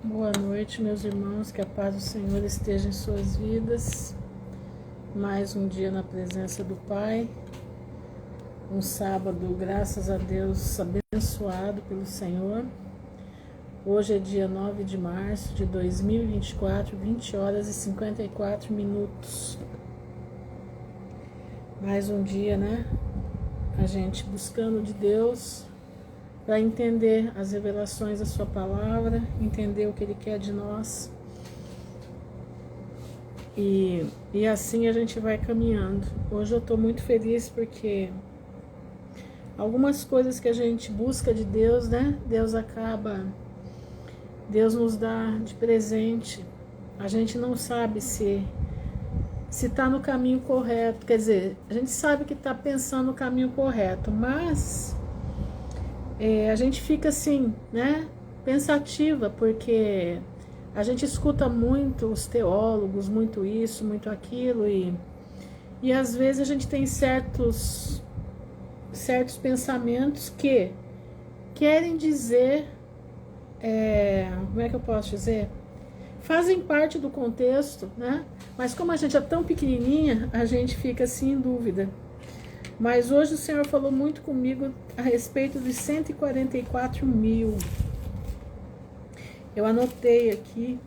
Boa noite, meus irmãos, que a paz do Senhor esteja em suas vidas. Mais um dia na presença do Pai, um sábado, graças a Deus, abençoado pelo Senhor. Hoje é dia 9 de março de 2024, 20 horas e 54 minutos. Mais um dia, né? A gente buscando de Deus para entender as revelações da sua palavra, entender o que Ele quer de nós. E assim a gente vai caminhando. Hoje eu estou muito feliz porque algumas coisas que a gente busca de Deus, né? Deus nos dá de presente. A gente não sabe se está no caminho correto. Quer dizer, a gente sabe que está pensando no caminho correto, mas a gente fica assim, né, pensativa, porque a gente escuta muito os teólogos, muito isso, muito aquilo, e às vezes a gente tem certos pensamentos que querem dizer, como é que eu posso dizer? Fazem parte do contexto, né? Mas como a gente é tão pequenininha, a gente fica assim em dúvida. Mas hoje o Senhor falou muito comigo a respeito dos 144 mil. Eu anotei aqui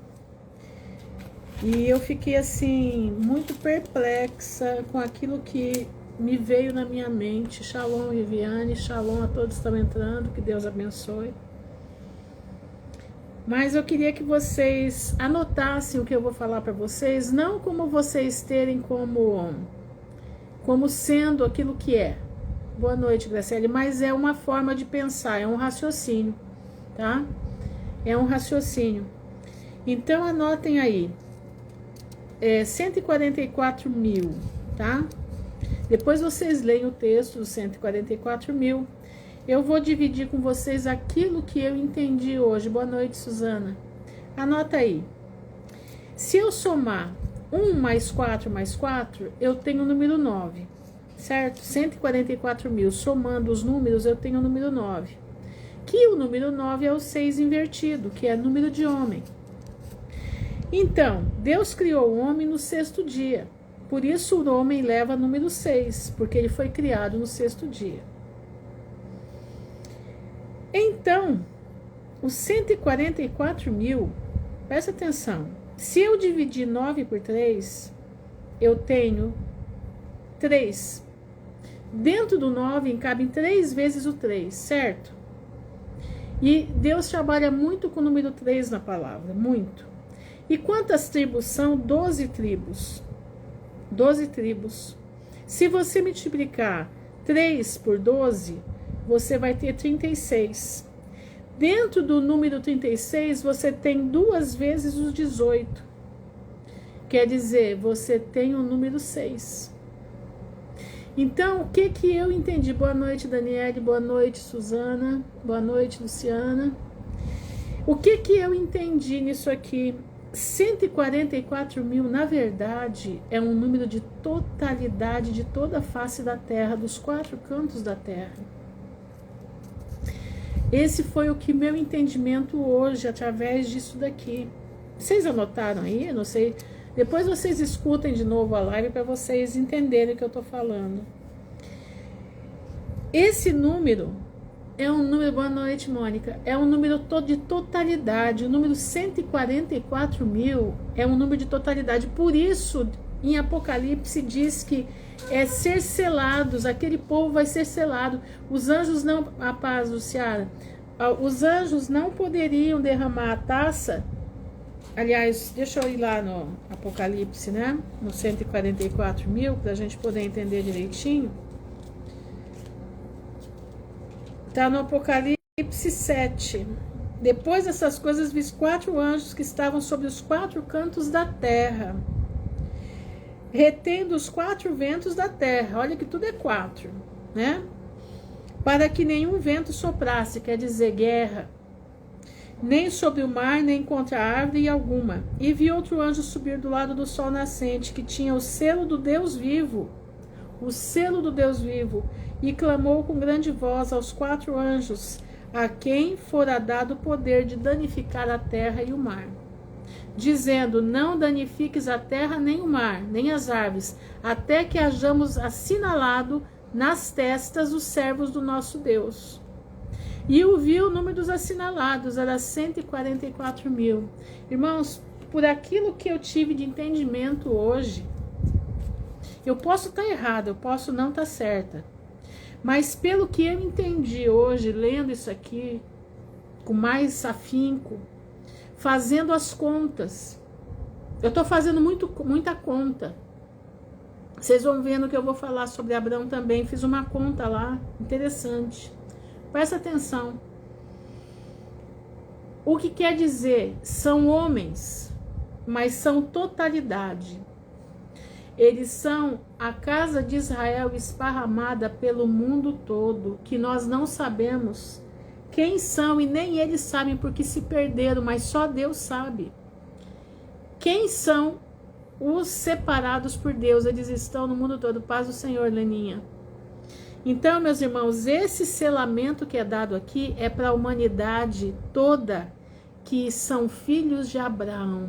e eu fiquei assim, muito perplexa com aquilo que me veio na minha mente. Shalom, Viviane, shalom a todos que estão entrando, que Deus abençoe. Mas eu queria que vocês anotassem o que eu vou falar para vocês, não como vocês terem como sendo aquilo que é. Boa noite, Graciele. Mas é uma forma de pensar, é um raciocínio, tá? É um raciocínio. Então, anotem aí. 144 mil, tá? Depois vocês leem o texto dos 144 mil. Eu vou dividir com vocês aquilo que eu entendi hoje. Boa noite, Suzana. Anota aí. Se eu somar 1 mais 4, eu tenho o número 9, certo? 144 mil, somando os números, eu tenho o número 9. Que o número 9 é o 6 invertido, que é número de homem. Então, Deus criou o homem no sexto dia. Por isso o homem leva número 6, porque ele foi criado no sexto dia. Então, os 144 mil, presta atenção. Se eu dividir 9 por 3, eu tenho 3. Dentro do 9 cabem 3 vezes o 3, certo? E Deus trabalha muito com o número 3 na palavra, muito. E quantas tribos são? 12 tribos. 12 tribos. Se você multiplicar 3 por 12, você vai ter 36. Dentro do número 36, você tem 2 vezes os 18. Quer dizer, você tem o número 6. Então, o que eu entendi? Boa noite, Daniele. Boa noite, Suzana. Boa noite, Luciana. O que eu entendi nisso aqui? 144 mil, na verdade, é um número de totalidade de toda a face da terra, dos 4 cantos da terra. Esse foi o que meu entendimento hoje, através disso daqui. Vocês anotaram aí? Eu não sei. Depois vocês escutem de novo a live para vocês entenderem o que eu estou falando. Esse número é um número... Boa noite, Mônica. É um número de totalidade. O número 144 mil é um número de totalidade. Por isso, em Apocalipse diz que ser selados, aquele povo vai ser selado. Os anjos não, a paz, Luciana, os anjos não poderiam derramar a taça. Aliás, deixa eu ir lá no Apocalipse, né? No 144 mil, para a gente poder entender direitinho. Está no Apocalipse 7. Depois dessas coisas, vi 4 anjos que estavam sobre os 4 cantos da terra, retendo os 4 ventos da terra. Olha que tudo é 4, né? Para que nenhum vento soprasse, quer dizer, guerra, nem sobre o mar, nem contra a árvore alguma. E vi outro anjo subir do lado do sol nascente, que tinha o selo do Deus vivo, e clamou com grande voz aos 4 anjos, a quem fora dado o poder de danificar a terra e o mar, dizendo: não danifiques a terra, nem o mar, nem as árvores, até que hajamos assinalado nas testas os servos do nosso Deus. E eu vi o número dos assinalados, era 144 mil. Irmãos, por aquilo que eu tive de entendimento hoje, eu posso estar errada, eu posso não estar certa, mas pelo que eu entendi hoje, lendo isso aqui, com mais afinco, fazendo as contas, eu estou fazendo muita conta. Vocês vão vendo que eu vou falar sobre Abraão também, fiz uma conta lá, interessante. Presta atenção. O que quer dizer? São homens, mas são totalidade. Eles são a casa de Israel esparramada pelo mundo todo, que nós não sabemos quem são e nem eles sabem porque se perderam, mas só Deus sabe. Quem são os separados por Deus? Eles estão no mundo todo. Paz do Senhor, Leninha. Então, meus irmãos, esse selamento que é dado aqui é para a humanidade toda, que são filhos de Abraão.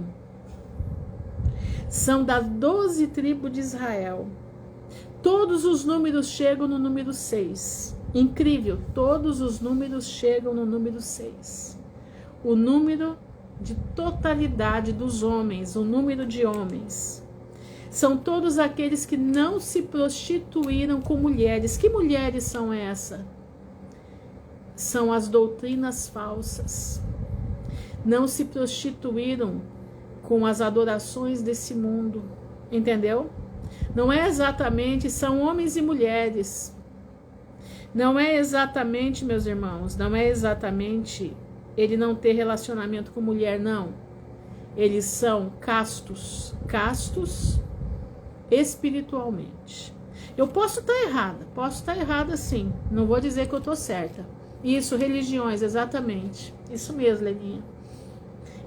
São das 12 tribos de Israel. Todos os números chegam no número 6. Incrível, todos os números chegam no número 6. O número de totalidade dos homens, o número de homens. São todos aqueles que não se prostituíram com mulheres. Que mulheres são essas? São as doutrinas falsas. Não se prostituíram com as adorações desse mundo. Entendeu? Não é exatamente, são homens e mulheres. Não é exatamente, meus irmãos, não é exatamente ele não ter relacionamento com mulher, não. Eles são castos espiritualmente. Eu posso estar errada sim, não vou dizer que eu estou certa. Isso, religiões, exatamente. Isso mesmo, Leninha.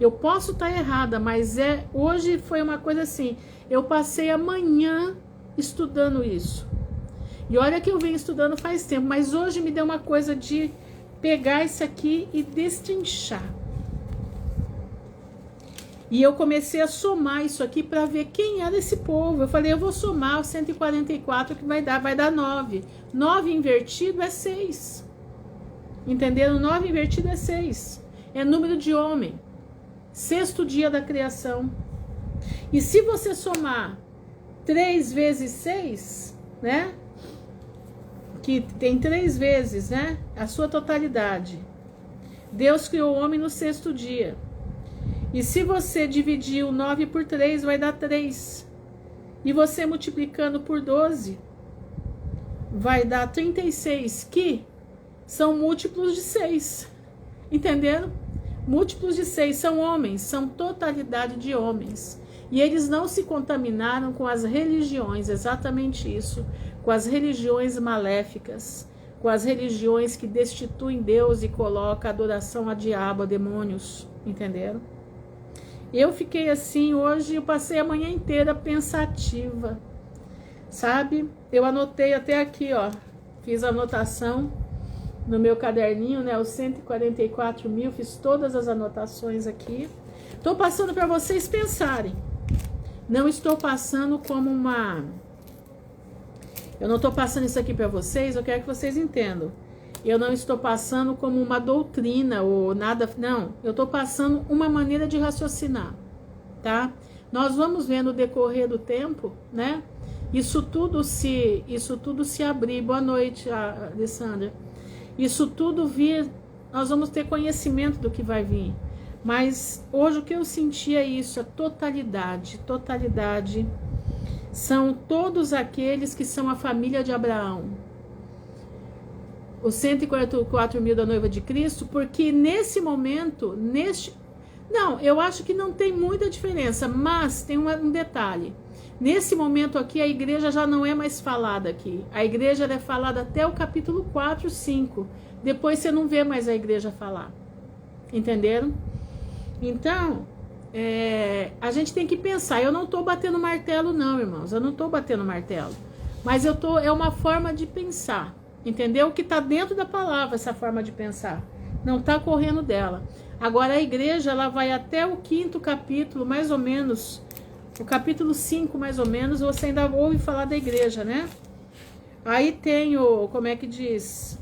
Eu posso estar errada, mas hoje foi uma coisa assim, eu passei a manhã estudando isso. E olha que eu venho estudando faz tempo, mas hoje me deu uma coisa de pegar isso aqui e destrinchar. E eu comecei a somar isso aqui para ver quem era esse povo. Eu falei, eu vou somar o 144 que vai dar 9. 9 invertido é 6. Entenderam? 9 invertido é 6. É número de homem. 6º dia da criação. E se você somar 3 vezes 6, né? Que tem 3 vezes, né? A sua totalidade. Deus criou o homem no 6º dia. E se você dividir o 9 por 3, vai dar 3. E você multiplicando por 12, vai dar 36, que são múltiplos de 6. Entenderam? Múltiplos de 6 são homens, são totalidade de homens. E eles não se contaminaram com as religiões, exatamente isso, com as religiões maléficas, com as religiões que destituem Deus e colocam a adoração a diabo, a demônios, entenderam? Eu fiquei assim hoje, eu passei a manhã inteira pensativa, sabe? Eu anotei até aqui, ó, fiz a anotação no meu caderninho, né, os 144 mil, fiz todas as anotações aqui. Estou passando para vocês pensarem. Não estou passando como uma... Eu não estou passando isso aqui para vocês, eu quero que vocês entendam. Eu não estou passando como uma doutrina ou nada, não. Eu estou passando uma maneira de raciocinar, tá? Nós vamos ver no decorrer do tempo, né? Isso tudo se abrir. Boa noite, Alessandra. Isso tudo vir, nós vamos ter conhecimento do que vai vir. Mas hoje o que eu senti é isso, a totalidade. Totalidade são todos aqueles que são a família de Abraão. Os 144 mil da noiva de Cristo, porque nesse momento, não, eu acho que não tem muita diferença, mas tem um detalhe. Nesse momento aqui, a igreja já não é mais falada aqui. A igreja é falada até o capítulo 4, 5. Depois você não vê mais a igreja falar. Entenderam? Então, a gente tem que pensar. Eu não estou batendo martelo não, irmãos. Eu não estou batendo martelo. Mas é uma forma de pensar. Entendeu? Que está dentro da palavra, essa forma de pensar. não está correndo dela. Agora a igreja, ela vai até o 5º capítulo, mais ou menos, o capítulo 5, mais ou menos, você ainda ouve falar da igreja, né? Aí tem o, como é que diz?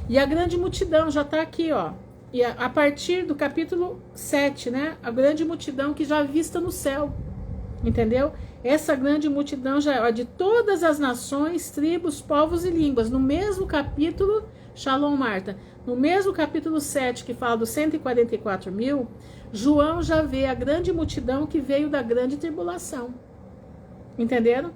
E a grande multidão já está aqui, ó. E a partir do capítulo 7, né? A grande multidão que já vista no céu, entendeu? Essa grande multidão já é de todas as nações, tribos, povos e línguas. No mesmo capítulo, Shalom, Marta, no mesmo capítulo 7, que fala dos 144 mil, João já vê a grande multidão que veio da grande tribulação. Entenderam?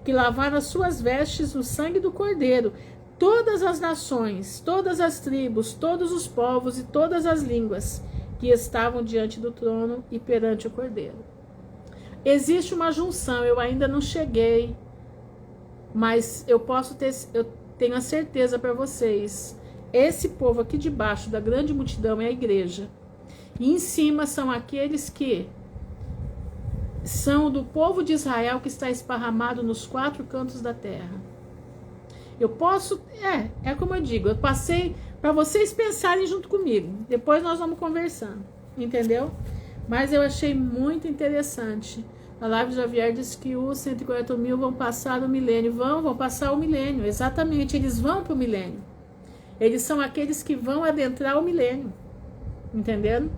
Que lavaram as suas vestes no sangue do Cordeiro. Todas as nações, todas as tribos, todos os povos e todas as línguas que estavam diante do trono e perante o Cordeiro. Existe uma junção, eu ainda não cheguei, mas eu tenho a certeza para vocês, esse povo aqui de baixo da grande multidão é a igreja. E em cima são aqueles que são do povo de Israel que está esparramado nos 4 cantos da terra. Eu posso, é como eu digo, eu passei para vocês pensarem junto comigo. Depois nós vamos conversando, entendeu? Mas eu achei muito interessante. A Live Javier diz que os 140 mil vão passar o milênio. Vão passar o milênio, exatamente, eles vão para o milênio. Eles são aqueles que vão adentrar o milênio, entendendo?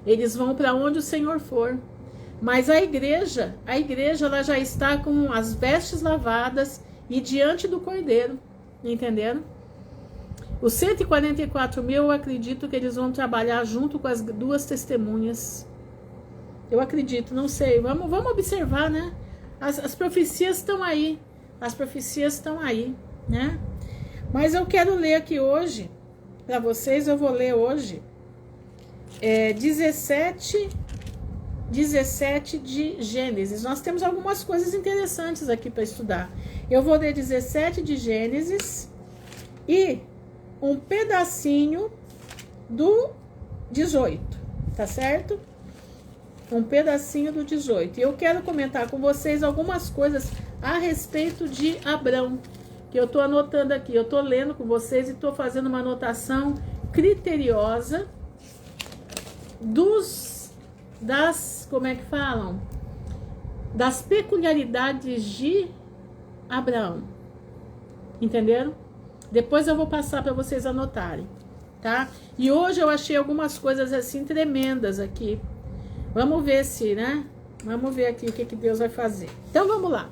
Eles vão para onde o Senhor for. Mas a igreja ela já está com as vestes lavadas e diante do Cordeiro, entenderam? Os 144 mil, eu acredito que eles vão trabalhar junto com as 2 testemunhas. Eu acredito, não sei, vamos observar, né? As profecias estão aí, né? Mas eu quero ler aqui hoje, para vocês, eu vou ler hoje, 17 de Gênesis. Nós temos algumas coisas interessantes aqui para estudar. Eu vou ler 17 de Gênesis e um pedacinho do 18, tá certo? Um pedacinho do 18. E eu quero comentar com vocês algumas coisas a respeito de Abrão, que eu estou anotando aqui. Eu estou lendo com vocês e estou fazendo uma anotação criteriosa como é que falam? Das peculiaridades de Abraão. Entenderam? Depois eu vou passar para vocês anotarem, tá? E hoje eu achei algumas coisas assim tremendas aqui. Vamos ver se, né? Vamos ver aqui o que Deus vai fazer. Então vamos lá.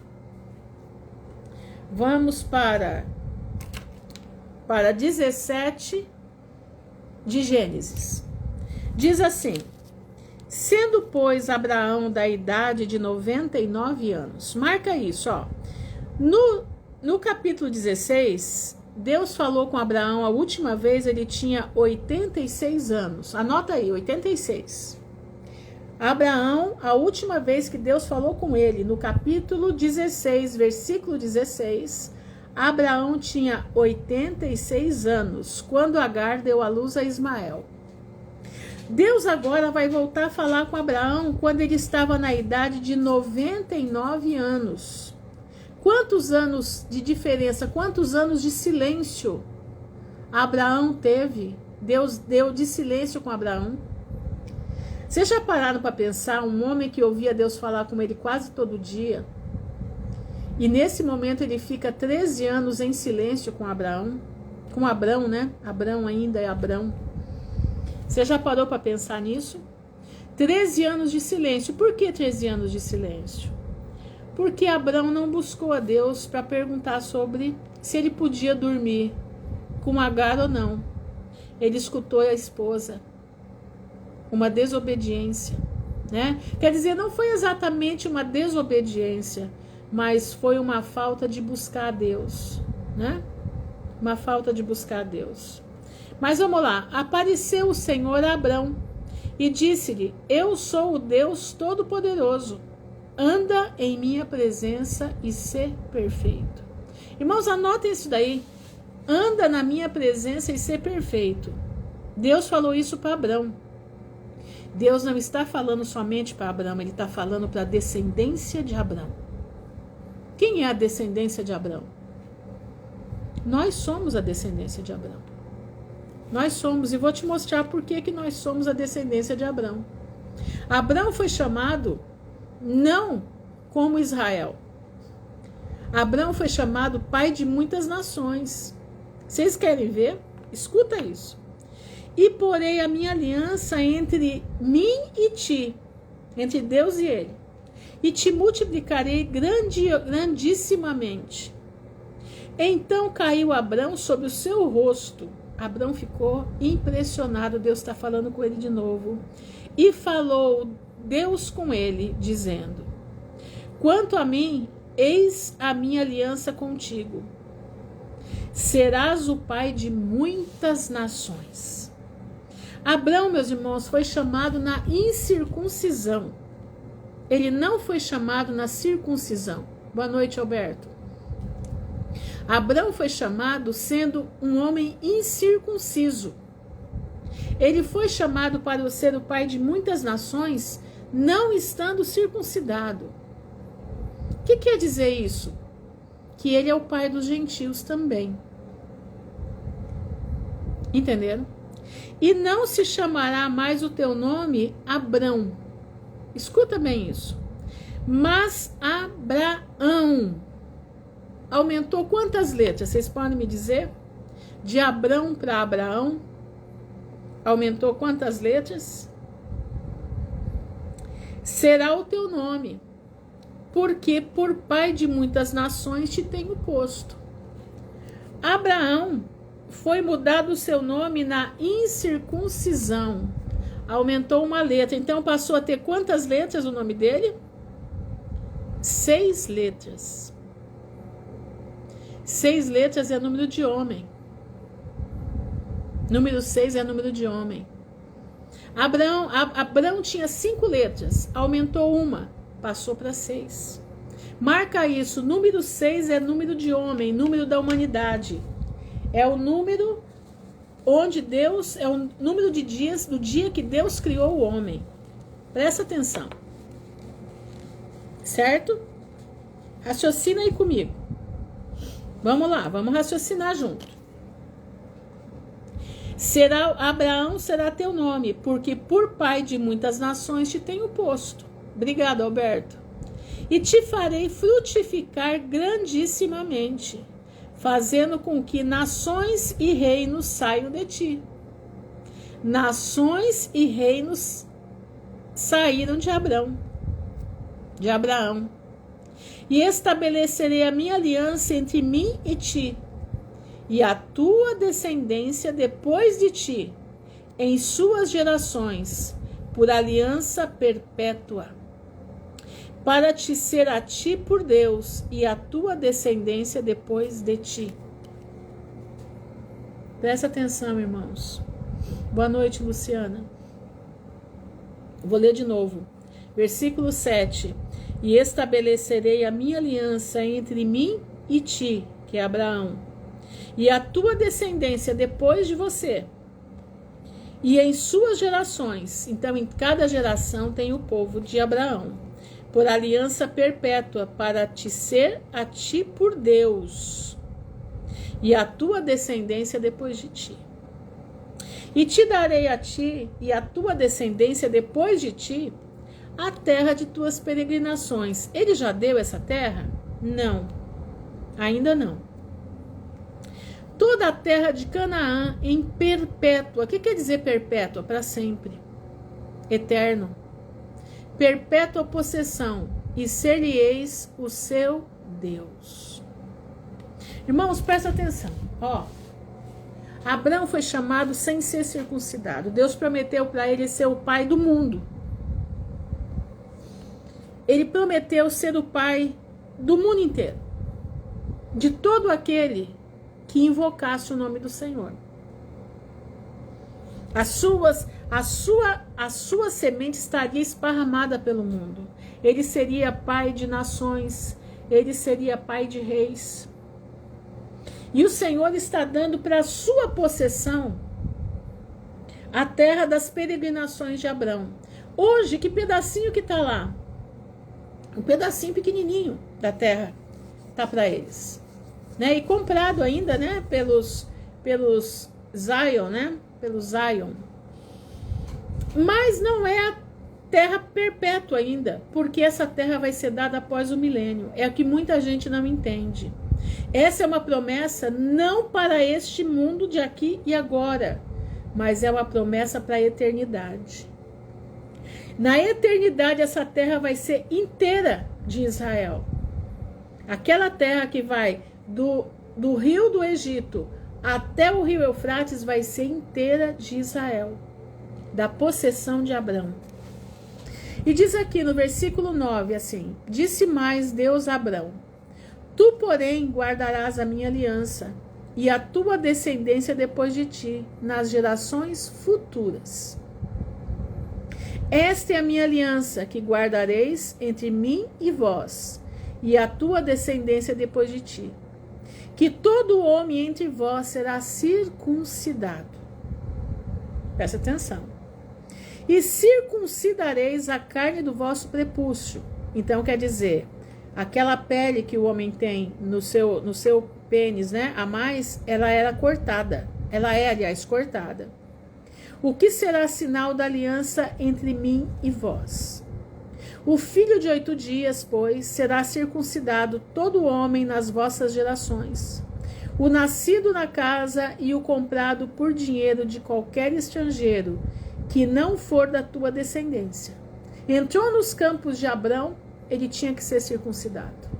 Vamos para 17 de Gênesis. Diz assim: sendo, pois, Abraão da idade de 99 anos. Marca isso, ó. No capítulo 16, Deus falou com Abraão a última vez, ele tinha 86 anos. Anota aí, 86. Abraão, a última vez que Deus falou com ele, no capítulo 16, versículo 16, Abraão tinha 86 anos, quando Agar deu à luz a Ismael. Deus agora vai voltar a falar com Abraão quando ele estava na idade de 99 anos. Quantos anos de diferença, quantos anos de silêncio Abraão teve? Deus deu de silêncio com Abraão. Vocês já pararam para pensar, um homem que ouvia Deus falar com ele quase todo dia, e nesse momento ele fica 13 anos em silêncio com Abraão, né? Abrão ainda é Abrão. Você já parou para pensar nisso? 13 anos de silêncio. Por que 13 anos de silêncio? Porque Abrão não buscou a Deus para perguntar sobre se ele podia dormir com Agar ou não. Ele escutou a esposa. Uma desobediência, né? Quer dizer, não foi exatamente uma desobediência, mas foi uma falta de buscar a Deus, né? Uma falta de buscar a Deus. Mas vamos lá. Apareceu o Senhor a Abrão e disse-lhe: eu sou o Deus Todo-Poderoso. Anda em minha presença e sê perfeito. Irmãos, anotem isso daí. Anda na minha presença e sê perfeito. Deus falou isso para Abrão. Deus não está falando somente para Abrão, ele está falando para a descendência de Abrão. Quem é a descendência de Abrão? Nós somos a descendência de Abrão. Nós somos, e vou te mostrar por que nós somos a descendência de Abrão. Abrão foi chamado não como Israel. Abrão foi chamado pai de muitas nações. Vocês querem ver? Escuta isso. E porei a minha aliança entre mim e ti, entre Deus e ele, e te multiplicarei grandissimamente. Então caiu Abrão sobre o seu rosto. Abrão ficou impressionado. Deus está falando com ele de novo. E falou Deus com ele, dizendo: quanto a mim, eis a minha aliança contigo. Serás o pai de muitas nações. Abrão, meus irmãos, foi chamado na incircuncisão. Ele não foi chamado na circuncisão. Boa noite, Alberto. Abrão foi chamado sendo um homem incircunciso. Ele foi chamado para ser o pai de muitas nações, não estando circuncidado. O que quer dizer isso? Que ele é o pai dos gentios também. Entenderam? E não se chamará mais o teu nome Abrão. Escuta bem isso. Mas Abraão. Aumentou quantas letras? Vocês podem me dizer? De Abrão para Abraão. Aumentou quantas letras? Será o teu nome, porque por pai de muitas nações te tenho posto. Abraão foi mudado o seu nome na incircuncisão. Aumentou uma letra. Então passou a ter quantas letras o nome dele? 6 letras. 6 letras é número de homem. Número 6 é número de homem. Abrão tinha 5 letras. Aumentou uma. Passou para 6. Marca isso. Número 6 é número de homem. Número da humanidade. É o número onde Deus... É o número de dias do dia que Deus criou o homem. Presta atenção. Certo? Raciocina aí comigo. Vamos lá, vamos raciocinar junto. Abraão será teu nome, porque por pai de muitas nações te tenho posto. Obrigado, Alberto. E te farei frutificar grandissimamente, fazendo com que nações e reinos saiam de ti. Nações e reinos saíram de Abraão. E estabelecerei a minha aliança entre mim e ti, e a tua descendência depois de ti, em suas gerações, por aliança perpétua, para te ser a ti por Deus, e a tua descendência depois de ti. Presta atenção, irmãos. Boa noite, Luciana. Vou ler de novo. Versículo 7. E estabelecerei a minha aliança entre mim e ti, que é Abraão, e a tua descendência depois de você, e em suas gerações. Então, em cada geração tem o povo de Abraão, por aliança perpétua, para te ser a ti por Deus, e a tua descendência depois de ti. E te darei a ti e a tua descendência depois de ti a terra de tuas peregrinações. Ele já deu essa terra? Não, ainda não. Toda a terra de Canaã em perpétua. O que quer dizer perpétua? Para sempre. Eterno. Perpétua possessão. E ser-lhe-eis o seu Deus. Irmãos, presta atenção. Abraão foi chamado sem ser circuncidado. Deus prometeu para ele ser o pai do mundo. Ele prometeu ser o pai do mundo inteiro, de todo aquele que invocasse o nome do Senhor. A sua semente estaria esparramada pelo mundo. Ele seria pai de nações, ele seria pai de reis. E o Senhor está dando para a sua possessão a terra das peregrinações de Abrão. Hoje, que pedacinho que está lá? Um pedacinho pequenininho da terra tá para eles, né? E comprado ainda, né? Pelos Zion, né? pelo Zion. Mas não é a terra perpétua ainda, porque essa terra vai ser dada após o milênio. É o que muita gente não entende. Essa é uma promessa não para este mundo de aqui e agora, mas é uma promessa para a eternidade. Na eternidade, essa terra vai ser inteira de Israel. Aquela terra que vai do rio do Egito até o rio Eufrates vai ser inteira de Israel, da possessão de Abrão. E diz aqui no versículo 9 assim: disse mais Deus a Abrão: tu, porém, guardarás a minha aliança e a tua descendência depois de ti, nas gerações futuras. Esta é a minha aliança que guardareis entre mim e vós, e a tua descendência depois de ti, que todo homem entre vós será circuncidado. Presta atenção. E circuncidareis a carne do vosso prepúcio. Então quer dizer, aquela pele que o homem tem no seu pênis, né, a mais, ela era cortada. Ela é, aliás, cortada. O que será sinal da aliança entre mim e vós? O filho de 8 dias, pois, será circuncidado todo homem nas vossas gerações. O nascido na casa e o comprado por dinheiro de qualquer estrangeiro, que não for da tua descendência. Entrou nos campos de Abrão, ele tinha que ser circuncidado.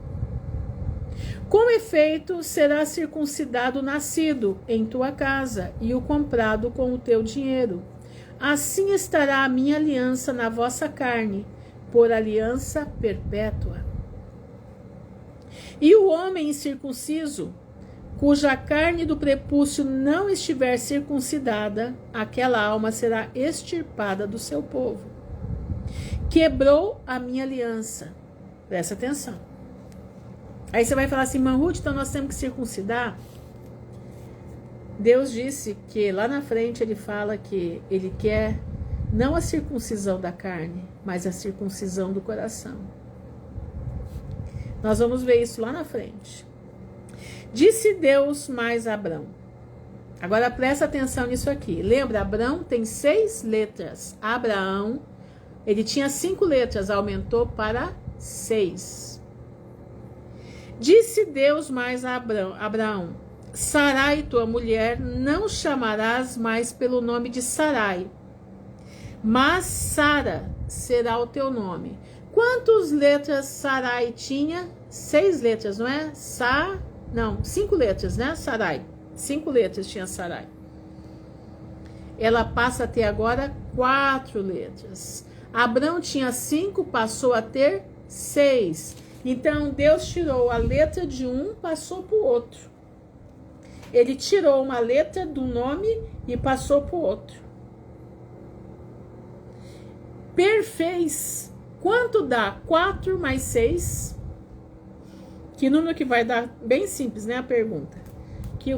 Com efeito, será circuncidado o nascido em tua casa e o comprado com o teu dinheiro. Assim estará a minha aliança na vossa carne, por aliança perpétua. E o homem incircunciso, cuja carne do prepúcio não estiver circuncidada, aquela alma será extirpada do seu povo. Quebrou a minha aliança. Presta atenção. Aí você vai falar assim, Manhut, então nós temos que circuncidar? Deus disse que lá na frente ele fala que ele quer não a circuncisão da carne, mas a circuncisão do coração. Nós vamos ver isso lá na frente. Disse Deus mais a Abrão. Agora presta atenção nisso aqui. Lembra, Abrão tem 6 letras. Abraão, ele tinha 5 letras, aumentou para 6. Disse Deus mais a Abraão: Sarai, tua mulher, não chamarás mais pelo nome de Sarai, mas Sara será o teu nome. Quantas letras Sarai tinha? 6 letras, não é? 5 letras, né? Sarai. 5 letras tinha Sarai. Ela passa a ter agora 4 letras. Abrão tinha 5, passou a ter 6. Então, Deus tirou a letra de um, passou para o outro. Ele tirou uma letra do nome e passou para o outro. Perfez. Quanto dá 4 mais 6? Que número que vai dar? Bem simples, né, a pergunta.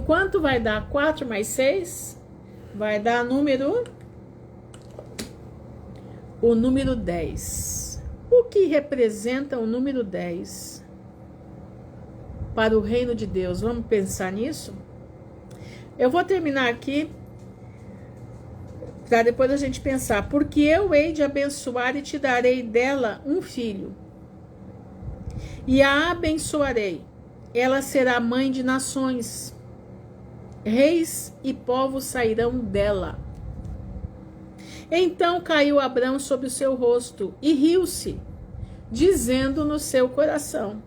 Quanto vai dar 4 mais 6? Vai dar o número 10. O que representa o número 10 para o reino de Deus? Vamos pensar nisso? Eu vou terminar aqui para depois a gente pensar. Porque eu hei de abençoar e te darei dela um filho. E a abençoarei. Ela será mãe de nações. Reis e povos sairão dela. Então caiu Abrão sobre o seu rosto e riu-se, dizendo no seu coração: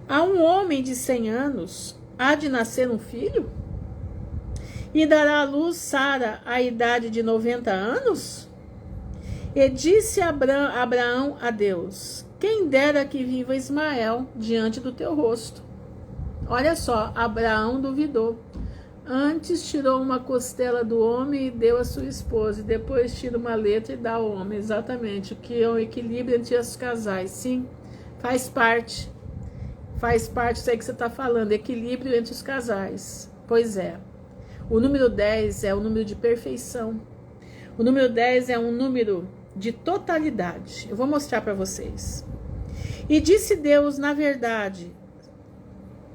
a um homem de 100 anos há de nascer um filho? E dará à luz Sara à idade de 90 anos? E disse Abraão a Deus: quem dera que viva Ismael diante do teu rosto. Olha só, Abraão duvidou. Antes tirou uma costela do homem e deu à sua esposa. E depois tira uma letra e dá ao homem. Exatamente. O que é o equilíbrio entre os casais. Sim, faz parte. Faz parte disso aí que você está falando. Equilíbrio entre os casais. Pois é. O número 10 é o número de perfeição. O número 10 é um número de totalidade. Eu vou mostrar para vocês. E disse Deus, na verdade...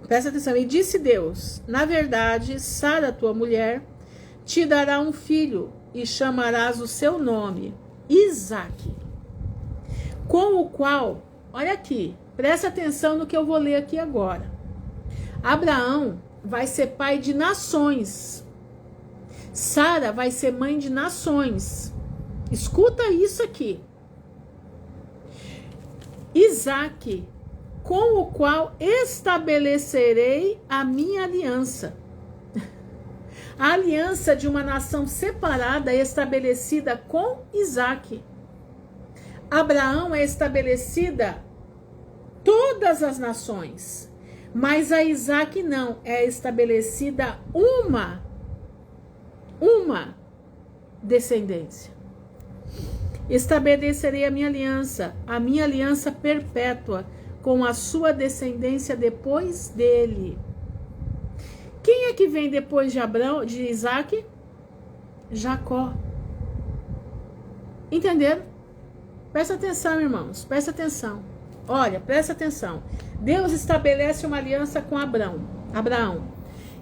Presta atenção. E disse Deus, na verdade, Sara, tua mulher, te dará um filho e chamarás o seu nome Isaque, com o qual, olha aqui, presta atenção no que eu vou ler aqui agora. Abraão vai ser pai de nações. Sara vai ser mãe de nações. Escuta isso aqui. Isaque, com o qual estabelecerei a minha aliança. A aliança de uma nação separada é estabelecida com Isaque. Abraão é estabelecida todas as nações, mas a Isaque não, é estabelecida uma descendência. Estabelecerei a minha aliança perpétua com a sua descendência depois dele. Quem é que vem depois de Abraão, de Isaque? Jacó. Entenderam? Presta atenção, irmãos, presta atenção. Olha, presta atenção. Deus estabelece uma aliança com Abraão.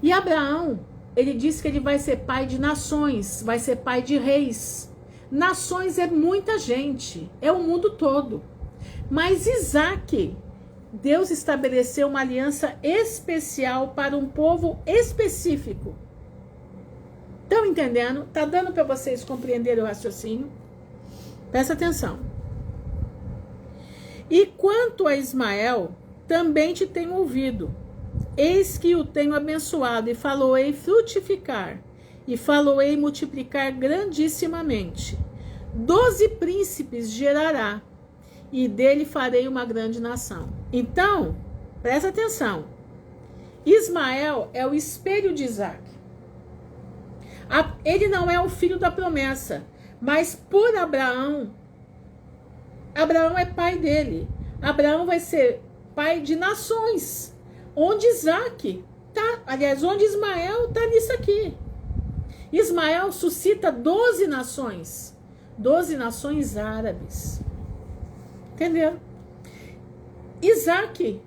E Abraão, ele diz que ele vai ser pai de nações, vai ser pai de reis. Nações é muita gente, é o mundo todo. Mas Isaque, Deus estabeleceu uma aliança especial para um povo específico. Estão entendendo? Está dando para vocês compreenderem o raciocínio? Presta atenção. E quanto a Ismael, também te tenho ouvido. Eis que o tenho abençoado, e faloei frutificar, e faloei multiplicar grandissimamente. 12 príncipes gerará, e dele farei uma grande nação. Então, presta atenção. Ismael é o espelho de Isaque. Ele não é o filho da promessa, mas por Abraão é pai dele. Abraão vai ser pai de nações, onde Isaque tá, aliás, onde Ismael está nisso aqui. Ismael suscita 12 nações, 12 nações árabes. Entendeu? Isaque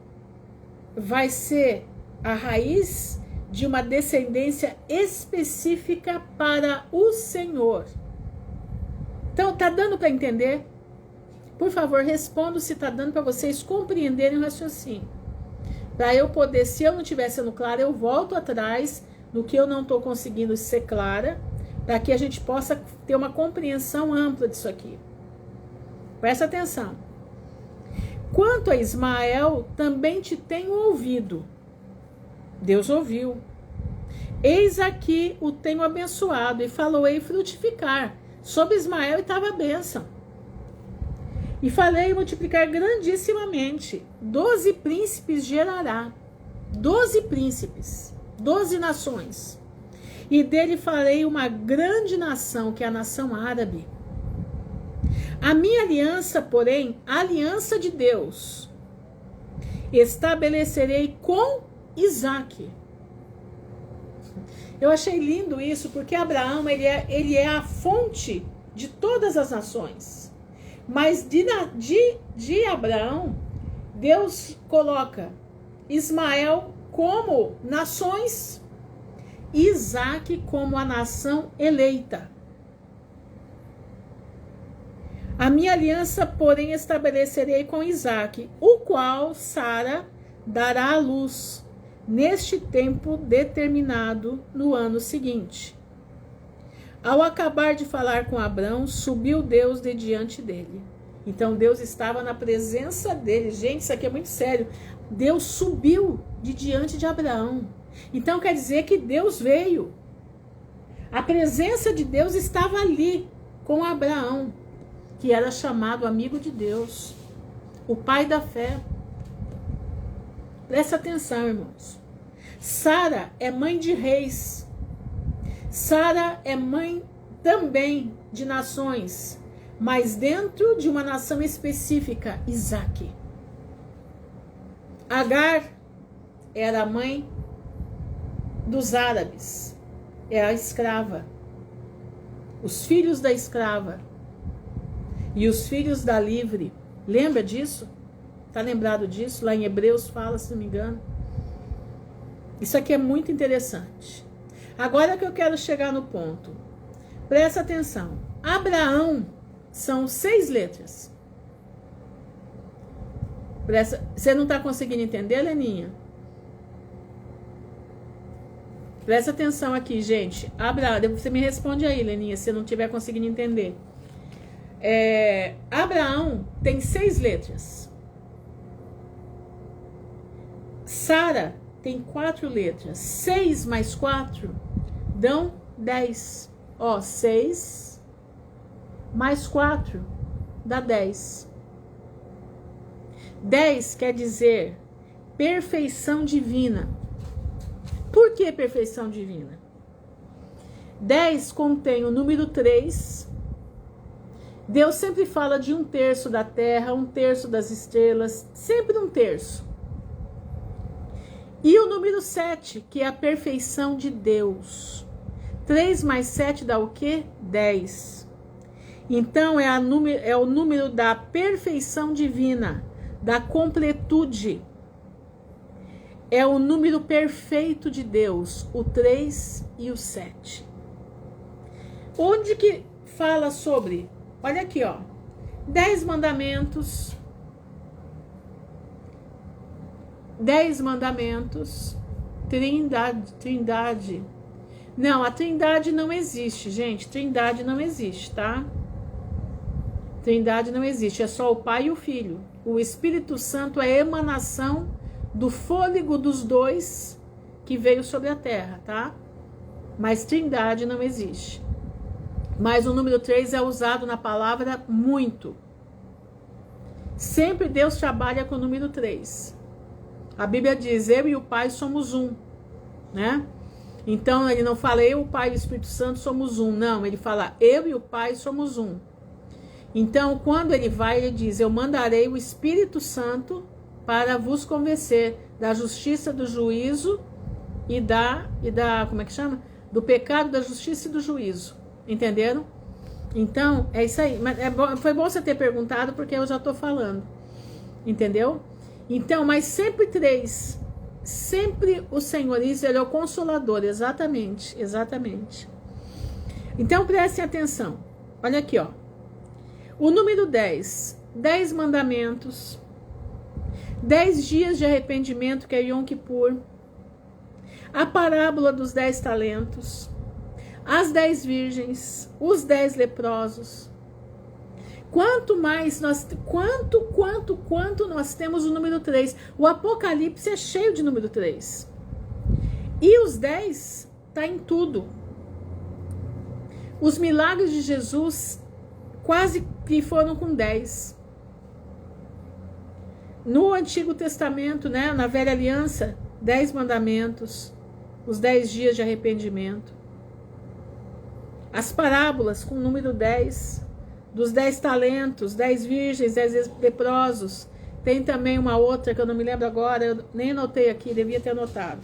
vai ser a raiz de uma descendência específica para o Senhor. Então, tá dando para entender? Por favor, responda se tá dando para vocês compreenderem o raciocínio. Para eu poder, se eu não estiver sendo clara, eu volto atrás no que eu não estou conseguindo ser clara, para que a gente possa ter uma compreensão ampla disso aqui. Presta atenção. Quanto a Ismael, também te tenho ouvido. Deus ouviu. Eis aqui o tenho abençoado, e faloei frutificar. Sobre Ismael estava a bênção. E falei multiplicar grandissimamente. 12 príncipes gerará. 12 príncipes. 12 nações. E dele farei uma grande nação, que é a nação árabe. A minha aliança, porém, a aliança de Deus, estabelecerei com Isaque. Eu achei lindo isso, porque Abraão, ele é a fonte de todas as nações. Mas de Abraão, Deus coloca Ismael como nações, Isaque como a nação eleita. A minha aliança, porém, estabelecerei com Isaque, o qual Sara dará à luz neste tempo determinado no ano seguinte. Ao acabar de falar com Abrão, subiu Deus de diante dele. Então Deus estava na presença dele. Gente, isso aqui é muito sério. Deus subiu de diante de Abraão. Então quer dizer que Deus veio. A presença de Deus estava ali com Abraão, que era chamado amigo de Deus, o pai da fé. Presta atenção, irmãos. Sara é mãe de reis. Sara é mãe também de nações, mas dentro de uma nação específica, Isaque. Agar era a mãe dos árabes, é a escrava. Os filhos da escrava e os filhos da livre. Lembra disso? Tá lembrado disso? Lá em Hebreus fala, se não me engano. Isso aqui é muito interessante. Agora que eu quero chegar no ponto. Presta atenção. Abraão são 6 letras. Você não está conseguindo entender, Leninha? Presta atenção aqui, gente. Abraão, você me responde aí, Leninha, se você não estiver conseguindo entender. Abraão tem 6 letras. Sara tem 4 letras. 6 mais 4 dão 10. 6 mais 4 dá 10. 10 quer dizer perfeição divina. Por que perfeição divina? 10 contém o número 3. Deus sempre fala de 1/3 da terra, 1/3 das estrelas, sempre 1/3. E o número 7, que é a perfeição de Deus. 3 mais 7 dá o quê? 10. Então é o número da perfeição divina, da completude. É o número perfeito de Deus, o 3 e o 7. Onde que fala sobre? Olha aqui, ó. 10 mandamentos. 10 mandamentos. Trindade. Não, a Trindade não existe, gente. Trindade não existe, tá? Trindade não existe. É só o Pai e o Filho. O Espírito Santo é a emanação do fôlego dos dois que veio sobre a terra, tá? Mas Trindade não existe. Mas o número 3 é usado na palavra muito. Sempre Deus trabalha com o número 3. A Bíblia diz, eu e o Pai somos um, né? Então ele não fala, eu, o Pai e o Espírito Santo somos um. Não, ele fala, eu e o Pai somos um. Então, quando ele vai, ele diz, eu mandarei o Espírito Santo para vos convencer da justiça, do juízo e da como é que chama? Do pecado, da justiça e do juízo. Entenderam? Então, é isso aí. Mas foi bom você ter perguntado, porque eu já estou falando. Entendeu? Então, mas sempre 3. Sempre o Senhor, isso, ele é o Consolador. Exatamente. Exatamente. Então, prestem atenção. Olha aqui, ó. O número 10. 10 mandamentos. 10 dias de arrependimento, que é Yom Kippur. A parábola dos 10 talentos. As 10 virgens. Os 10 leprosos. Quanto mais nós... Quanto nós temos o número 3. O Apocalipse é cheio de número 3. E os 10 está em tudo. Os milagres de Jesus quase que foram com 10. No Antigo Testamento, né, na Velha Aliança, 10 mandamentos, os 10 dias de arrependimento. As parábolas com o número 10, dos 10 talentos, 10 virgens, 10 leprosos. Tem também uma outra que eu não me lembro agora, eu nem anotei aqui, devia ter anotado.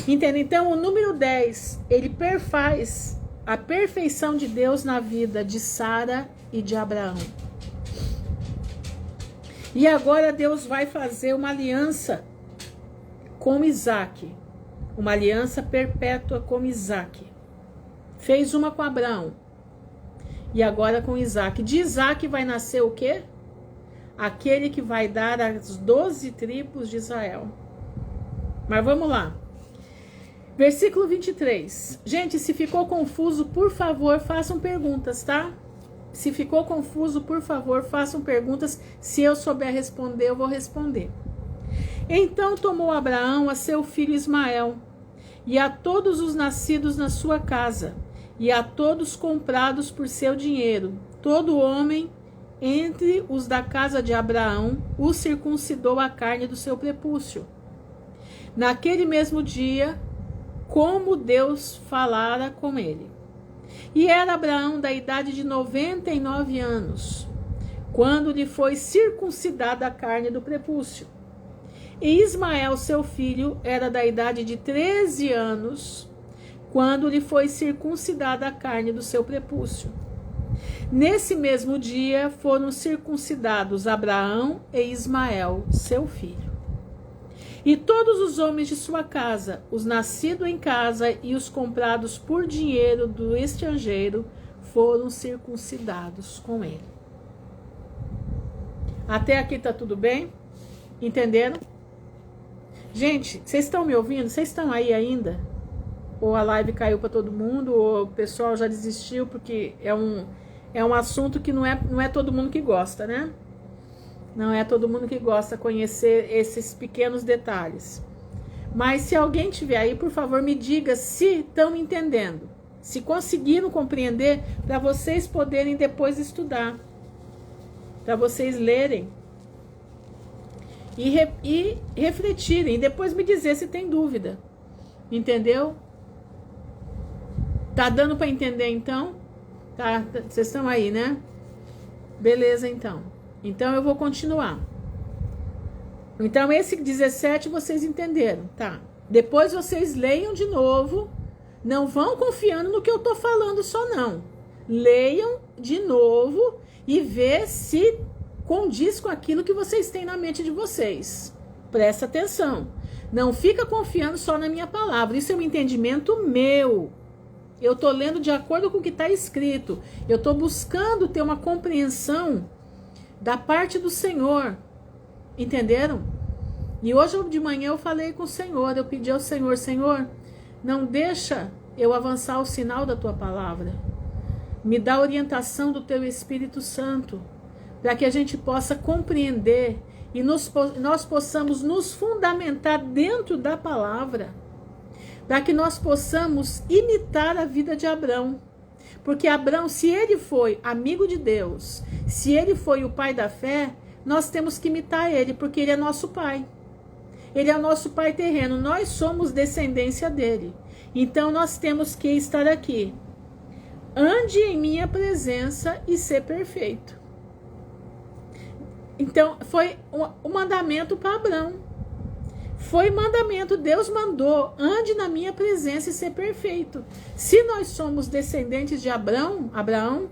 Entende? Então, o número 10, ele perfaz a perfeição de Deus na vida de Sara e de Abraão. E agora Deus vai fazer uma aliança com Isaac. Uma aliança perpétua com Isaac. Fez uma com Abraão. E agora com Isaac. De Isaac vai nascer o quê? Aquele que vai dar as 12 tribos de Israel. Mas vamos lá. Versículo 23. Gente, se ficou confuso, por favor, façam perguntas, tá? Se ficou confuso, por favor, façam perguntas. Se eu souber responder, eu vou responder. Então tomou Abraão a seu filho Ismael, e a todos os nascidos na sua casa, e a todos comprados por seu dinheiro, todo homem entre os da casa de Abraão, o circuncidou a carne do seu prepúcio. Naquele mesmo dia, como Deus falara com ele. E era Abraão da idade de 99 anos, quando lhe foi circuncidada a carne do prepúcio. E Ismael, seu filho, era da idade de 13 anos, quando lhe foi circuncidada a carne do seu prepúcio. Nesse mesmo dia foram circuncidados Abraão e Ismael, seu filho. E todos os homens de sua casa, os nascidos em casa e os comprados por dinheiro do estrangeiro, foram circuncidados com ele. Até aqui tá tudo bem? Entenderam? Gente, vocês estão me ouvindo? Vocês estão aí ainda? Ou a live caiu para todo mundo? Ou o pessoal já desistiu? Porque é um assunto que não é todo mundo que gosta, né? Não é todo mundo que gosta de conhecer esses pequenos detalhes. Mas se alguém tiver aí, por favor, me diga se estão entendendo. Se conseguiram compreender, para vocês poderem depois estudar. Para vocês lerem. E refletirem. E depois me dizer se tem dúvida. Entendeu? Tá dando para entender, então? Tá, vocês estão aí, né? Beleza, então. Então, eu vou continuar. Então, esse 17 vocês entenderam, tá? Depois vocês leiam de novo. Não vão confiando no que eu tô falando só, não. Leiam de novo e vê se condiz com aquilo que vocês têm na mente de vocês. Presta atenção. Não fica confiando só na minha palavra. Isso é um entendimento meu. Eu tô lendo de acordo com o que está escrito. Eu tô buscando ter uma compreensão da parte do Senhor, entenderam? E hoje de manhã eu falei com o Senhor, eu pedi ao Senhor, Senhor, não deixa eu avançar o sinal da tua palavra, me dá a orientação do teu Espírito Santo, para que a gente possa compreender e nós possamos nos fundamentar dentro da palavra, para que nós possamos imitar a vida de Abrão. Porque Abrão, se ele foi amigo de Deus, se ele foi o pai da fé, nós temos que imitar ele, porque ele é nosso pai. Ele é nosso pai terreno, nós somos descendência dele. Então nós temos que estar aqui. Ande em minha presença e ser perfeito. Então foi um mandamento para Abrão. Foi mandamento, Deus mandou, ande na minha presença e ser perfeito. Se nós somos descendentes de Abraão,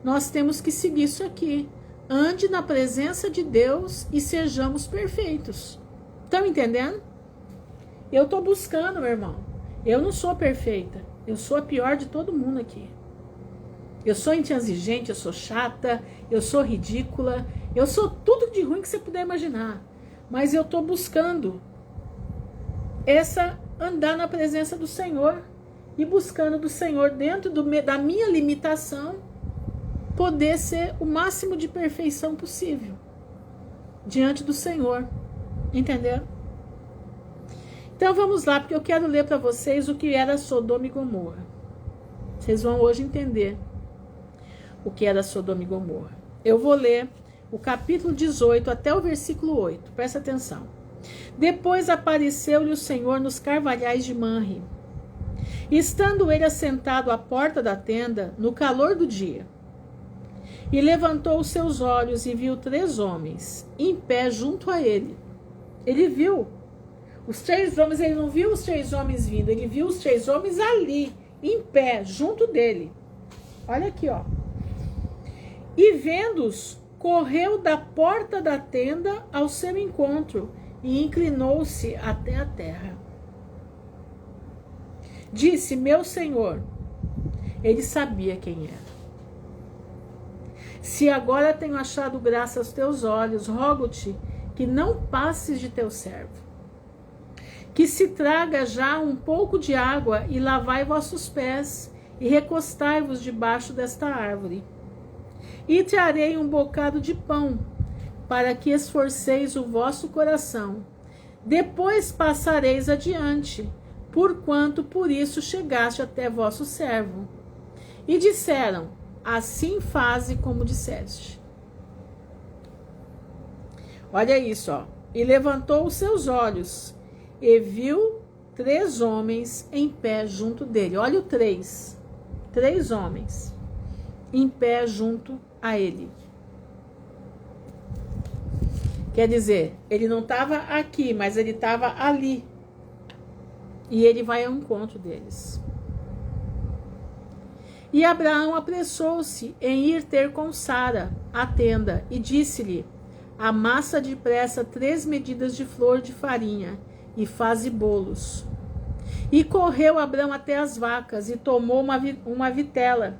nós temos que seguir isso aqui. Ande na presença de Deus e sejamos perfeitos. Estão entendendo? Eu estou buscando, meu irmão. Eu não sou perfeita. Eu sou a pior de todo mundo aqui. Eu sou intransigente, eu sou chata, eu sou ridícula, eu sou tudo de ruim que você puder imaginar. Mas eu estou buscando andar na presença do Senhor e buscando do Senhor dentro da minha limitação poder ser o máximo de perfeição possível diante do Senhor, entendeu? Então vamos lá, porque eu quero ler para vocês o que era Sodoma e Gomorra. Vocês vão hoje entender o que era Sodoma e Gomorra. Eu vou ler o capítulo 18 até o versículo 8, presta atenção. Depois apareceu-lhe o Senhor nos carvalhais de Manre, estando ele assentado à porta da tenda, no calor do dia. E levantou os seus olhos e viu 3 homens, em pé junto a ele. Ele viu os 3 homens, ele não viu os 3 homens vindo, ele viu os 3 homens ali, em pé, junto dele. Olha aqui, ó. E vendo-os, correu da porta da tenda ao seu encontro, e inclinou-se até a terra. Disse, meu senhor, ele sabia quem era. Se agora tenho achado graça aos teus olhos, rogo-te que não passes de teu servo. Que se traga já um pouco de água e lavai vossos pés e recostai-vos debaixo desta árvore. E trarei um bocado de pão, para que esforceis o vosso coração. Depois passareis adiante, porquanto por isso chegaste até vosso servo. E disseram, assim faze como disseste. Olha isso, ó. E levantou os seus olhos, e viu 3 homens em pé junto dele. Olha o 3. 3 homens em pé junto a ele. Quer dizer, ele não estava aqui, mas ele estava ali. E ele vai ao encontro deles. E Abraão apressou-se em ir ter com Sara a tenda, e disse-lhe, amassa depressa 3 medidas de flor de farinha, e faze bolos. E correu Abrão até as vacas, e tomou uma vitela,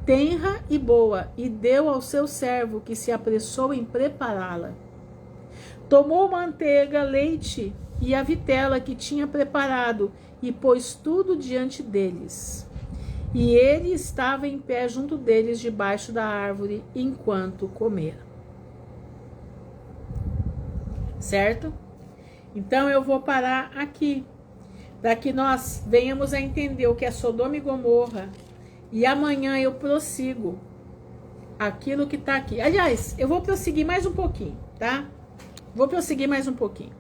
tenra e boa, e deu ao seu servo, que se apressou em prepará-la. Tomou manteiga, leite e a vitela que tinha preparado, e pôs tudo diante deles. E ele estava em pé junto deles, debaixo da árvore, enquanto comeram. Certo? Então eu vou parar aqui, para que nós venhamos a entender o que é Sodoma e Gomorra, e amanhã eu prossigo aquilo que está aqui. Aliás, eu vou prosseguir mais um pouquinho, tá? Vou prosseguir mais um pouquinho.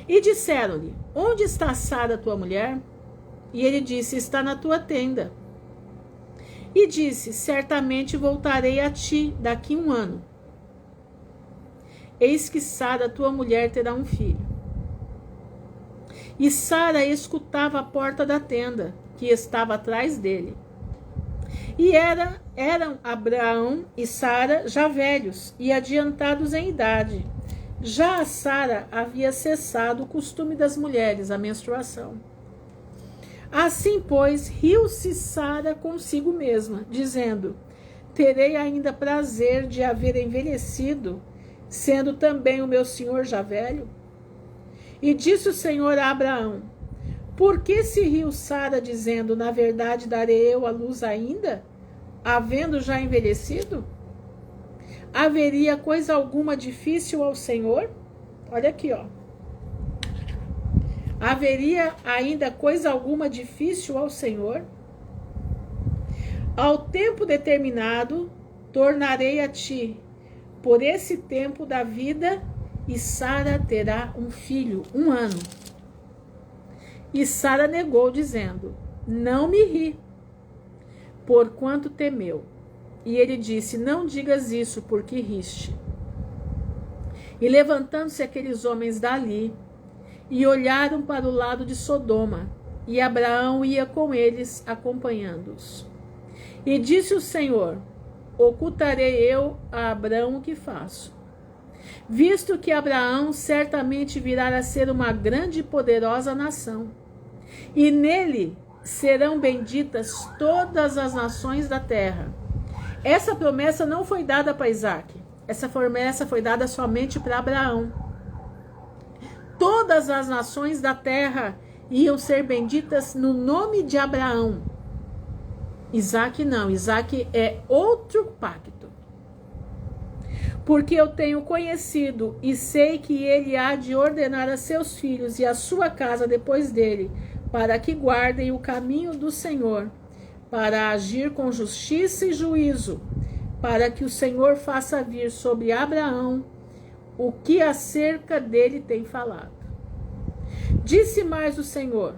E disseram-lhe: onde está Sara, tua mulher? E ele disse: está na tua tenda. E disse: certamente voltarei a ti daqui 1 ano. Eis que Sara, tua mulher, terá um filho. E Sara escutava a porta da tenda, que estava atrás dele. E eram Abraão e Sara já velhos e adiantados em idade. Já a Sara havia cessado o costume das mulheres, a menstruação. Assim, pois, riu-se Sara consigo mesma, dizendo: terei ainda prazer de haver envelhecido, sendo também o meu senhor já velho? E disse o Senhor a Abraão: por que se riu Sara, dizendo: na verdade darei eu a luz ainda, havendo já envelhecido? Haveria coisa alguma difícil ao Senhor? Olha aqui, ó. Haveria ainda coisa alguma difícil ao Senhor? Ao tempo determinado, tornarei a ti, por esse tempo da vida, e Sara terá um filho, 1 ano. E Sara negou, dizendo: não me ri, porquanto temeu. E ele disse: não digas isso, porque riste. E levantando-se aqueles homens dali, e olharam para o lado de Sodoma, e Abraão ia com eles, acompanhando-os. E disse o Senhor: ocultarei eu a Abraão o que faço, visto que Abraão certamente virá a ser uma grande e poderosa nação, e nele serão benditas todas as nações da terra. Essa promessa não foi dada para Isaac, essa promessa foi dada somente para Abraão. Todas as nações da terra iam ser benditas no nome de Abraão. Isaac não, Isaac é outro pacto. Porque eu tenho conhecido e sei que ele há de ordenar a seus filhos e a sua casa depois dele, para que guardem o caminho do Senhor, para agir com justiça e juízo, para que o Senhor faça vir sobre Abraão o que acerca dele tem falado. Disse mais o Senhor: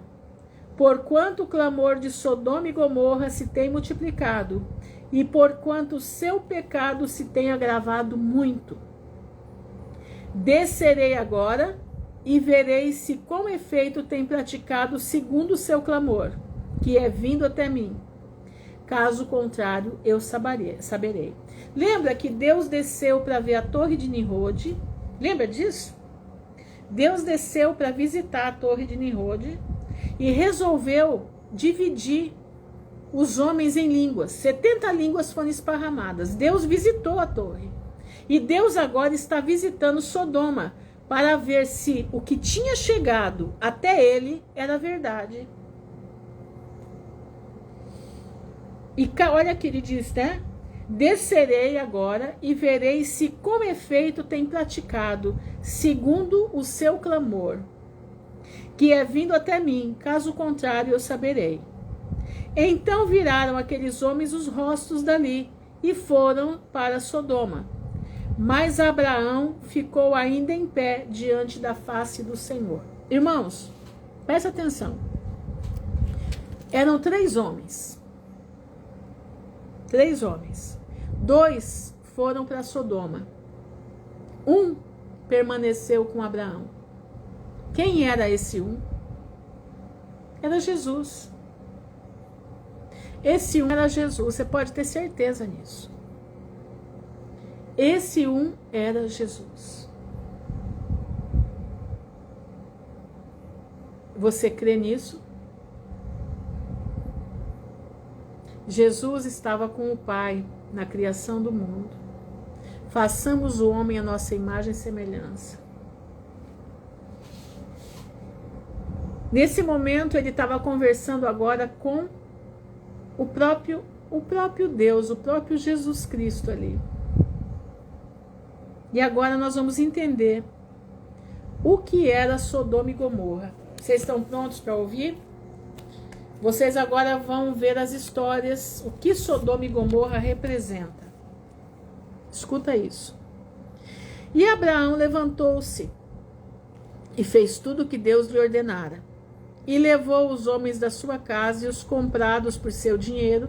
porquanto o clamor de Sodoma e Gomorra se tem multiplicado, e porquanto o seu pecado se tem agravado muito, descerei agora e verei se com efeito tem praticado segundo o seu clamor, que é vindo até mim. Caso contrário, eu saberei. Lembra que Deus desceu para ver a torre de Nimrod? Lembra disso? Deus desceu para visitar a torre de Nimrod e resolveu dividir os homens em línguas. 70 línguas foram esparramadas. Deus visitou a torre. E Deus agora está visitando Sodoma para ver se o que tinha chegado até ele era verdade. E olha que ele diz, né? Descerei agora e verei se com efeito tem praticado segundo o seu clamor, que é vindo até mim, caso contrário eu saberei. Então viraram aqueles homens os rostos dali e foram para Sodoma. Mas Abraão ficou ainda em pé diante da face do Senhor. Irmãos, presta atenção. Eram 3 homens. 3 homens. 2 foram para Sodoma. 1 permaneceu com Abraão. Quem era esse 1? Era Jesus. Esse 1 era Jesus, você pode ter certeza nisso. Esse 1 era Jesus. Você crê nisso? Jesus estava com o Pai na criação do mundo. Façamos o homem a nossa imagem e semelhança. Nesse momento, ele estava conversando agora com o próprio Deus, o próprio Jesus Cristo ali. E agora nós vamos entender o que era Sodoma e Gomorra. Vocês estão prontos para ouvir? Vocês agora vão ver as histórias, o que Sodoma e Gomorra representa. Escuta isso. E Abraão levantou-se e fez tudo o que Deus lhe ordenara. E levou os homens da sua casa e os comprados por seu dinheiro.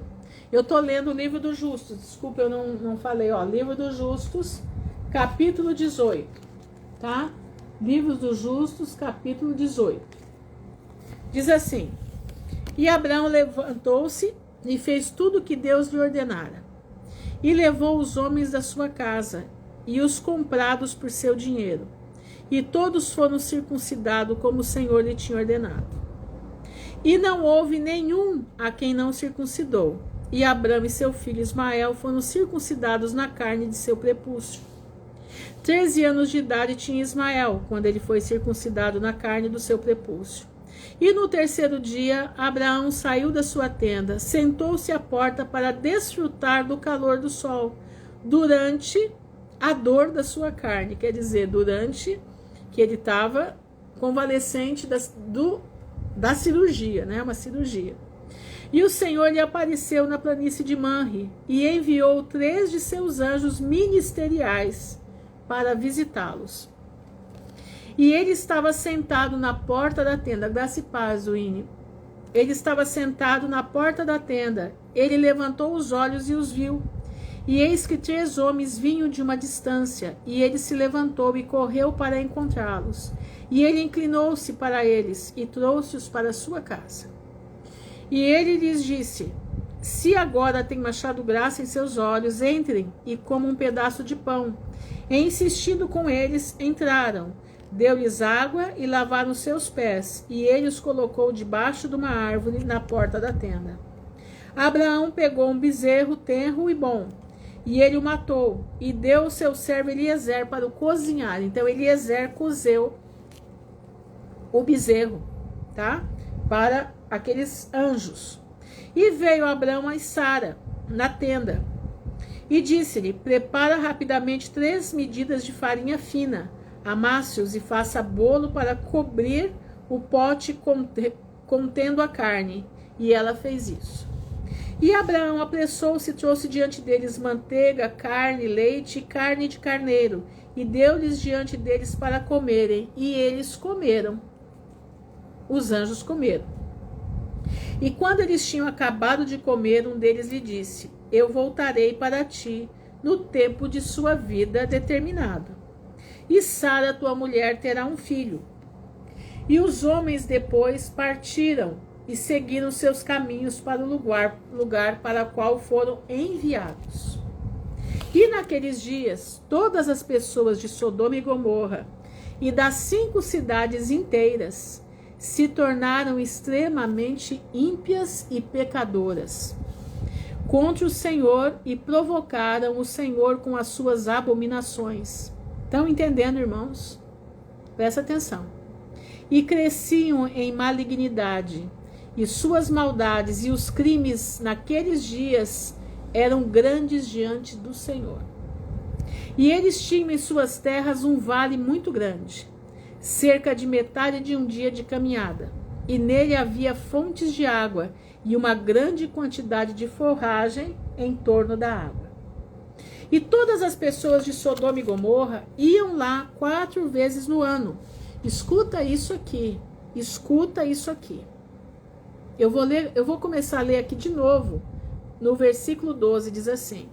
Eu estou lendo o livro dos Justos. Desculpa, eu não falei. Livro dos Justos, capítulo 18. Tá? Livro dos Justos, capítulo 18. Diz assim: E Abraão levantou-se e fez tudo o que Deus lhe ordenara. E levou os homens da sua casa e os comprados por seu dinheiro. E todos foram circuncidados como o Senhor lhe tinha ordenado. E não houve nenhum a quem não circuncidou. E Abrão e seu filho Ismael foram circuncidados na carne de seu prepúcio. 13 anos de idade tinha Ismael, quando ele foi circuncidado na carne do seu prepúcio. E no terceiro dia, Abraão saiu da sua tenda, sentou-se à porta para desfrutar do calor do sol, durante a dor da sua carne, quer dizer, durante que ele estava convalescente da cirurgia, né? Uma cirurgia. E o Senhor lhe apareceu na planície de Manre e enviou 3 de seus anjos ministeriais para visitá-los. E ele estava sentado na porta da tenda. Graça e paz, Winnie. Ele estava sentado na porta da tenda. Ele levantou os olhos e os viu. E eis que 3 homens vinham de uma distância. E ele se levantou e correu para encontrá-los. E ele inclinou-se para eles e trouxe-os para sua casa. E ele lhes disse: Se agora tem achado graça em seus olhos, entrem e comam um pedaço de pão. E insistindo com eles, entraram. Deu-lhes água e lavaram seus pés, e ele os colocou debaixo de uma árvore na porta da tenda. Abraão pegou um bezerro tenro e bom, e ele o matou, e deu o seu servo Eliezer para o cozinhar. Então Eliezer cozeu o bezerro, tá? Para aqueles anjos. E veio Abraão a Sara na tenda, e disse-lhe: Prepara rapidamente 3 medidas de farinha fina, amasse-os e faça bolo para cobrir o pote contendo a carne. E ela fez isso. E Abraão apressou-se e trouxe diante deles manteiga, carne, leite e carne de carneiro, e deu-lhes diante deles para comerem, e eles comeram. Os anjos comeram. E quando eles tinham acabado de comer, um deles lhe disse: Eu voltarei para ti no tempo de sua vida determinado. E Sara, tua mulher, terá um filho. E os homens depois partiram e seguiram seus caminhos para o lugar para o qual foram enviados. E naqueles dias, todas as pessoas de Sodoma e Gomorra e das 5 cidades inteiras se tornaram extremamente ímpias e pecadoras contra o Senhor e provocaram o Senhor com as suas abominações. Estão entendendo, irmãos? Presta atenção. E cresciam em malignidade, e suas maldades e os crimes naqueles dias eram grandes diante do Senhor. E eles tinham em suas terras um vale muito grande, cerca de metade de um dia de caminhada, e nele havia fontes de água e uma grande quantidade de forragem em torno da água. E todas as pessoas de Sodoma e Gomorra iam lá 4 vezes no ano. Escuta isso aqui. Escuta isso aqui. Eu vou começar a ler aqui de novo. No versículo 12 diz assim: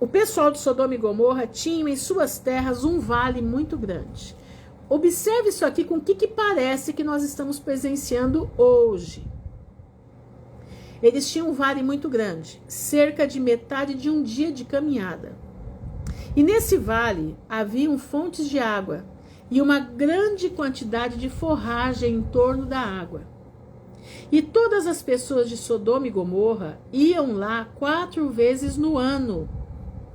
O pessoal de Sodoma e Gomorra tinha em suas terras um vale muito grande. Observe isso aqui com o que parece que nós estamos presenciando hoje. Eles tinham um vale muito grande, cerca de metade de um dia de caminhada. E nesse vale haviam fontes de água, e uma grande quantidade de forragem em torno da água. E todas as pessoas de Sodoma e Gomorra iam lá 4 vezes no ano,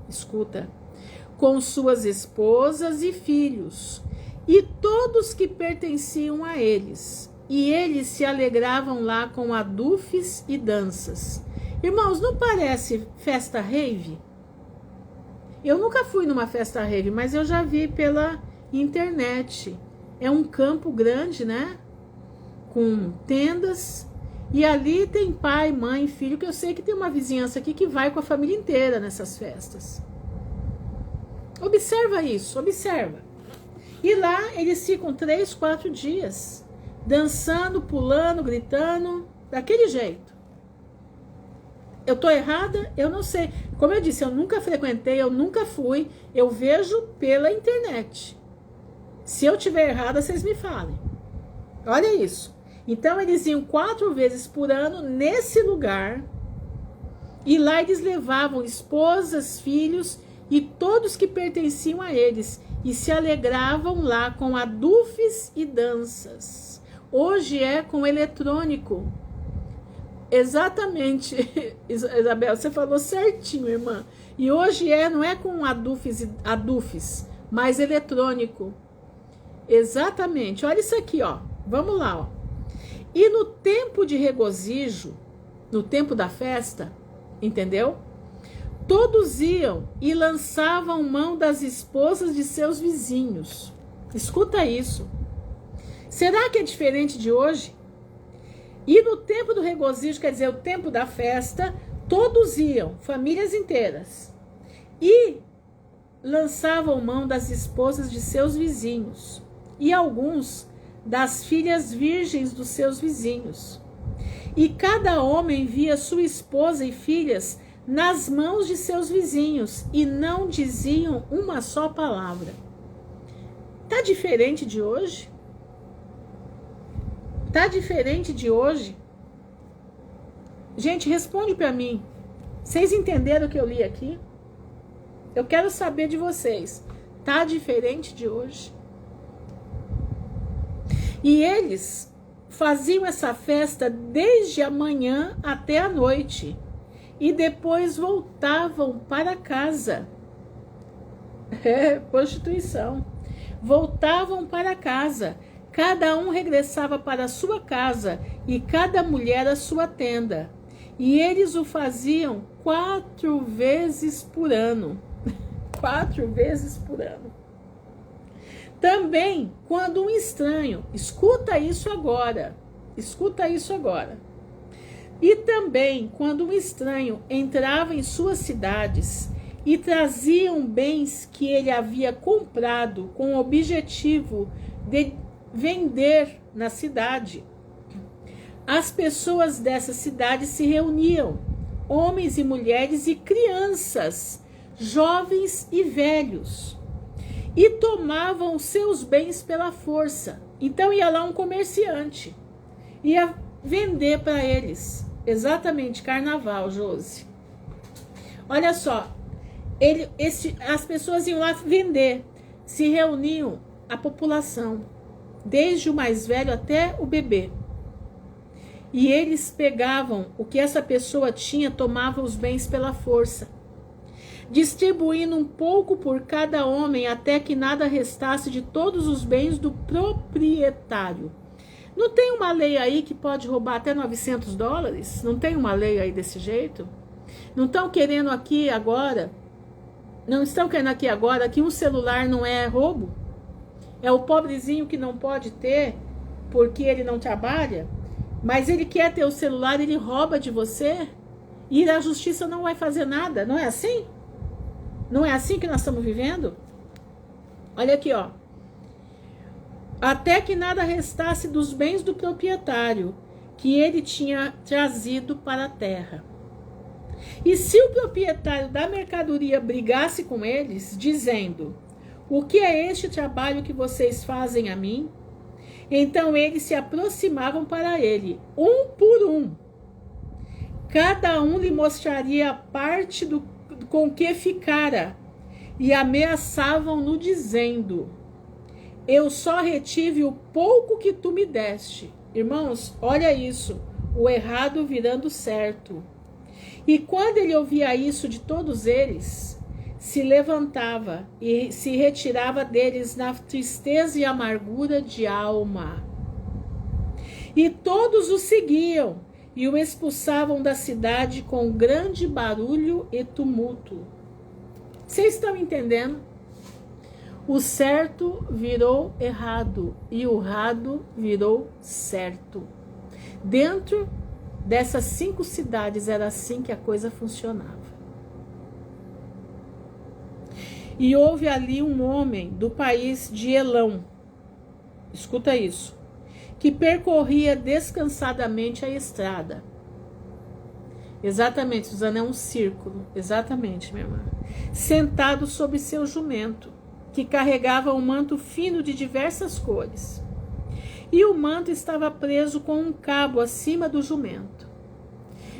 escuta, com suas esposas e filhos, e todos que pertenciam a eles. E eles se alegravam lá com adufes e danças. Irmãos, não parece festa rave? Eu nunca fui numa festa rave, mas eu já vi pela internet. É um campo grande, né? Com tendas. E ali tem pai, mãe, filho, que eu sei que tem uma vizinhança aqui que vai com a família inteira nessas festas. Observa isso, observa. E lá eles ficam 3, 4 dias, dançando, pulando, gritando, daquele jeito. Eu tô errada? Eu não sei. Como eu disse, eu nunca frequentei, eu nunca fui, eu vejo pela internet. Se eu tiver errada, vocês me falem. Olha isso. Então eles iam 4 vezes por ano nesse lugar, e lá eles levavam esposas, filhos e todos que pertenciam a eles, e se alegravam lá com adufes e danças. Hoje é com eletrônico. Exatamente, Isabel, você falou certinho, irmã. E hoje não é com adufes, mas eletrônico. Exatamente. Olha isso aqui, ó. Vamos lá, ó. E no tempo de regozijo, no tempo da festa, entendeu? Todos iam e lançavam mão das esposas de seus vizinhos. Escuta isso. Será que é diferente de hoje? E no tempo do regozijo, quer dizer, o tempo da festa, todos iam, famílias inteiras, e lançavam mão das esposas de seus vizinhos, e alguns das filhas virgens dos seus vizinhos. E cada homem via sua esposa e filhas nas mãos de seus vizinhos, e não diziam uma só palavra. Tá diferente de hoje? Tá diferente de hoje? Gente, responde para mim. Vocês entenderam o que eu li aqui? Eu quero saber de vocês. Tá diferente de hoje? E eles faziam essa festa desde a manhã até a noite. E depois voltavam para casa. Prostituição. Voltavam para casa. Cada um regressava para a sua casa e cada mulher à sua tenda. E eles o faziam 4 vezes por ano. 4 vezes por ano. Também, quando um estranho, escuta isso agora. E também, quando um estranho entrava em suas cidades e traziam bens que ele havia comprado com o objetivo de vender na cidade, as pessoas dessa cidade se reuniam, homens e mulheres e crianças, jovens e velhos, e tomavam os seus bens pela força. Então ia lá um comerciante, ia vender para eles. Exatamente, carnaval, Josi. Olha só, as pessoas iam lá vender, se reuniam a população, desde o mais velho até o bebê. E eles pegavam o que essa pessoa tinha, tomavam os bens pela força, distribuindo um pouco por cada homem, até que nada restasse de todos os bens do proprietário. Não tem uma lei aí que pode roubar até $900? Não tem uma lei aí desse jeito? Não estão querendo aqui agora? Não estão querendo aqui agora que um celular não é roubo? É o pobrezinho que não pode ter porque ele não trabalha, mas ele quer ter o celular, ele rouba de você e a justiça não vai fazer nada. Não é assim? Não é assim que nós estamos vivendo? Olha aqui, ó. Até que nada restasse dos bens do proprietário que ele tinha trazido para a terra. E se o proprietário da mercadoria brigasse com eles, dizendo: o que é este trabalho que vocês fazem a mim? Então eles se aproximavam para ele, um por um. Cada um lhe mostraria a parte com que ficara, e ameaçavam-no, dizendo: eu só retive o pouco que tu me deste. Irmãos, olha isso, o errado virando certo. E quando ele ouvia isso de todos eles, se levantava e se retirava deles na tristeza e amargura de alma. E todos o seguiam e o expulsavam da cidade com grande barulho e tumulto. Vocês estão entendendo? O certo virou errado e o errado virou certo. Dentro dessas 5 cidades era assim que a coisa funcionava. E houve ali um homem do país de Elão, escuta isso, que percorria descansadamente a estrada. Exatamente, Suzana, é um círculo, exatamente, minha irmã. Sentado sobre seu jumento, que carregava um manto fino de diversas cores. E o manto estava preso com um cabo acima do jumento.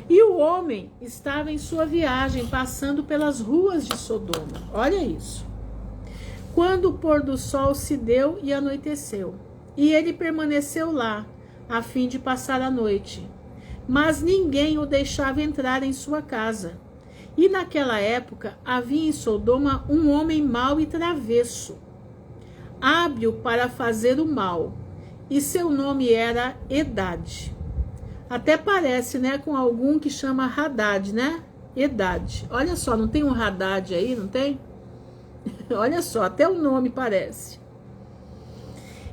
E o homem estava em sua viagem, passando pelas ruas de Sodoma. Olha isso. Quando o pôr do sol se deu e anoiteceu, e ele permaneceu lá, a fim de passar a noite. Mas ninguém o deixava entrar em sua casa. E naquela época havia em Sodoma um homem mau e travesso, hábil para fazer o mal, e seu nome era Edade. Até parece, né, com algum que chama Haddad, né? Edade. Olha só, não tem um Haddad aí, não tem? Olha só, até o nome parece.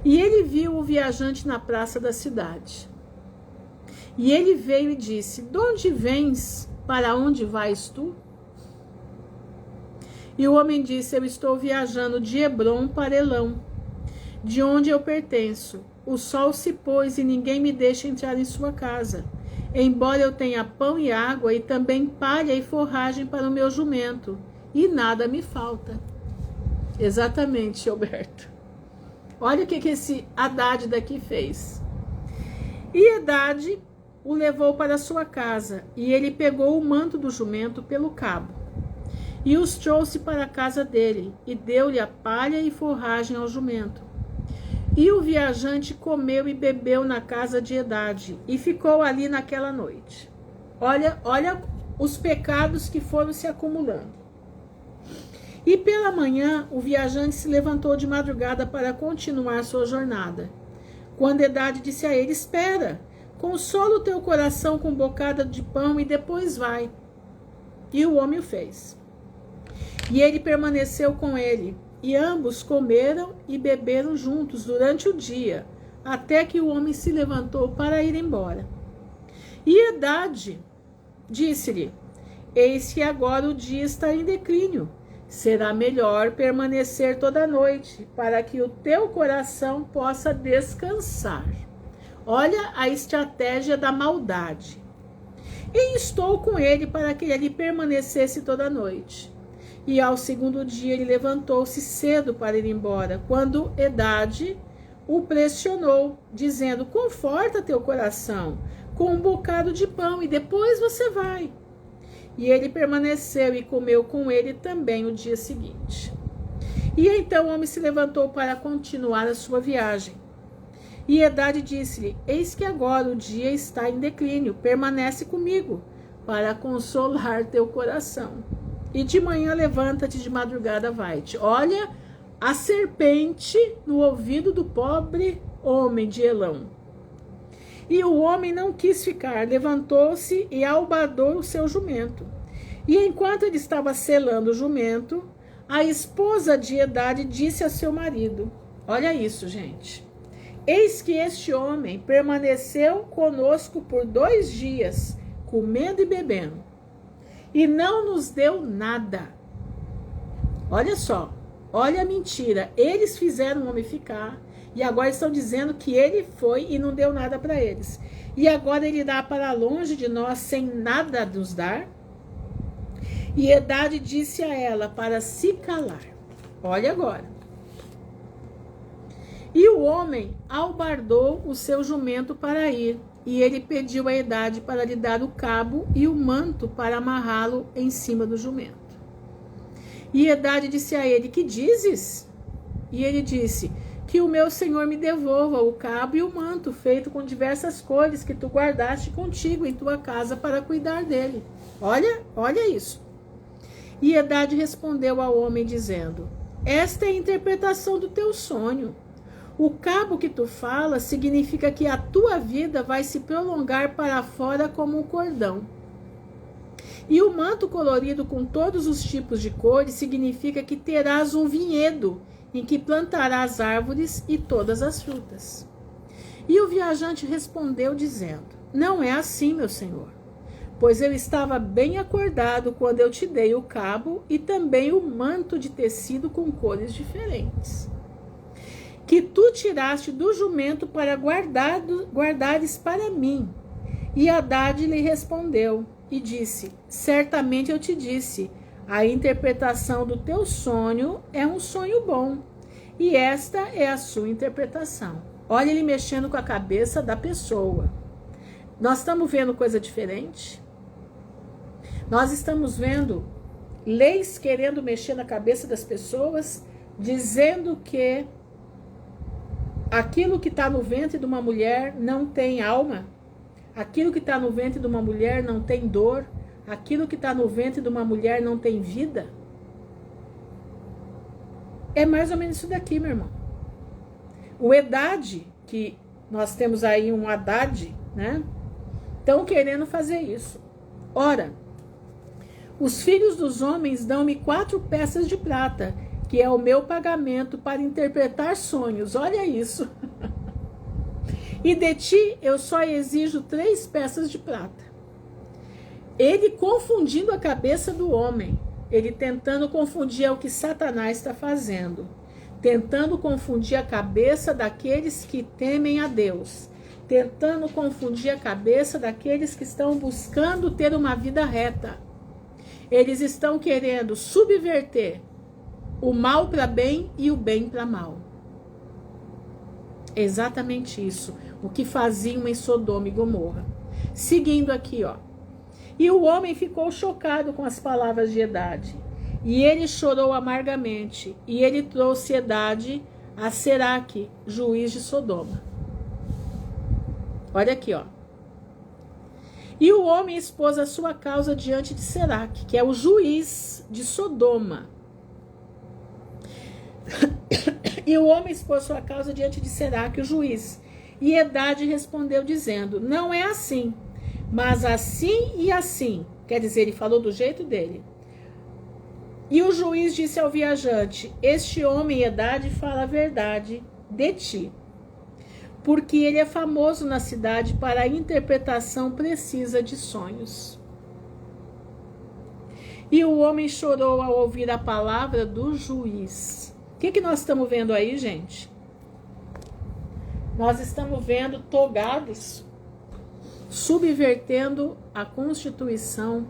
E ele viu o viajante na praça da cidade. E ele veio e disse: de onde vens? Para onde vais tu? E o homem disse: eu estou viajando de Hebrom para Elão, de onde eu pertenço. O sol se pôs e ninguém me deixa entrar em sua casa, embora eu tenha pão e água e também palha e forragem para o meu jumento, e nada me falta. Exatamente, Alberto. Olha o que esse Haddad daqui fez. E Haddad o levou para sua casa, e ele pegou o manto do jumento pelo cabo, e os trouxe para a casa dele, e deu-lhe a palha e forragem ao jumento. E o viajante comeu e bebeu na casa de Haddad, e ficou ali naquela noite. Olha os pecados que foram se acumulando. E pela manhã, o viajante se levantou de madrugada para continuar sua jornada. Quando Haddad disse a ele: espera, consola o teu coração com um bocado de pão e depois vai. E o homem o fez. E ele permaneceu com ele, e ambos comeram e beberam juntos durante o dia, até que o homem se levantou para ir embora. E Haddad disse-lhe: eis que agora o dia está em declínio. Será melhor permanecer toda a noite, para que o teu coração possa descansar. Olha a estratégia da maldade. E estou com ele para que ele permanecesse toda a noite. E ao segundo dia ele levantou-se cedo para ir embora, quando Haddad o pressionou, dizendo: conforta teu coração com um bocado de pão e depois você vai. E ele permaneceu e comeu com ele também o dia seguinte. E então o homem se levantou para continuar a sua viagem. E Haddad disse-lhe: eis que agora o dia está em declínio, permanece comigo, para consolar teu coração. E de manhã levanta-te, de madrugada vai-te. Olha a serpente no ouvido do pobre homem de Elão. E o homem não quis ficar, levantou-se e albardou o seu jumento. E enquanto ele estava selando o jumento, a esposa de Haddad disse a seu marido: olha isso, gente. Eis que este homem permaneceu conosco por 2 dias, comendo e bebendo, e não nos deu nada. Olha só, olha a mentira. Eles fizeram o homem ficar, e agora estão dizendo que ele foi e não deu nada para eles. E agora ele irá para longe de nós sem nada nos dar? E Haddad disse a ela para se calar. Olha agora. E o homem albardou o seu jumento para ir, e ele pediu a Haddad para lhe dar o cabo e o manto para amarrá-lo em cima do jumento. E Haddad disse a ele: que dizes? E ele disse: que o meu senhor me devolva o cabo e o manto, feito com diversas cores, que tu guardaste contigo em tua casa para cuidar dele. Olha isso. E Edade respondeu ao homem, dizendo: esta é a interpretação do teu sonho. O cabo que tu falas significa que a tua vida vai se prolongar para fora como um cordão. E o manto colorido com todos os tipos de cores significa que terás um vinhedo em que plantarás árvores e todas as frutas. E o viajante respondeu, dizendo: não é assim, meu senhor, pois eu estava bem acordado quando eu te dei o cabo e também o manto de tecido com cores diferentes, que tu tiraste do jumento para guardares para mim. E Haddad lhe respondeu e disse: certamente eu te disse, a interpretação do teu sonho é um sonho bom, e esta é a sua interpretação. Olha ele mexendo com a cabeça da pessoa. Nós estamos vendo coisa diferente? Nós estamos vendo leis querendo mexer na cabeça das pessoas, dizendo que aquilo que está no ventre de uma mulher não tem alma, aquilo que está no ventre de uma mulher não tem dor, aquilo que está no ventre de uma mulher não tem vida. É mais ou menos isso daqui, meu irmão. O Edade, que nós temos aí um Haddad, né? Estão querendo fazer isso. Ora, os filhos dos homens dão-me 4 peças de prata, que é o meu pagamento para interpretar sonhos. Olha isso. E de ti eu só exijo 3 peças de prata. Ele confundindo a cabeça do homem, ele tentando confundir o que Satanás está fazendo, tentando confundir a cabeça daqueles que temem a Deus, tentando confundir a cabeça daqueles que estão buscando ter uma vida reta. Eles estão querendo subverter o mal para bem e o bem para mal. Exatamente isso, o que faziam em Sodoma e Gomorra. Seguindo aqui, ó. E o homem ficou chocado com as palavras de Edade, e ele chorou amargamente, e ele trouxe Edade a Seraque, juiz de Sodoma. Olha aqui, ó. E o homem expôs a sua causa diante de Seraque, que é o juiz de Sodoma. E o homem expôs sua causa diante de Seraque, o juiz. E Edade respondeu, dizendo: não é assim, mas assim e assim. Quer dizer, ele falou do jeito dele. E o juiz disse ao viajante: este homem, Edade, fala a verdade de ti, porque ele é famoso na cidade para a interpretação precisa de sonhos. E o homem chorou ao ouvir a palavra do juiz. O que nós estamos vendo aí, gente? Nós estamos vendo togados subvertendo a Constituição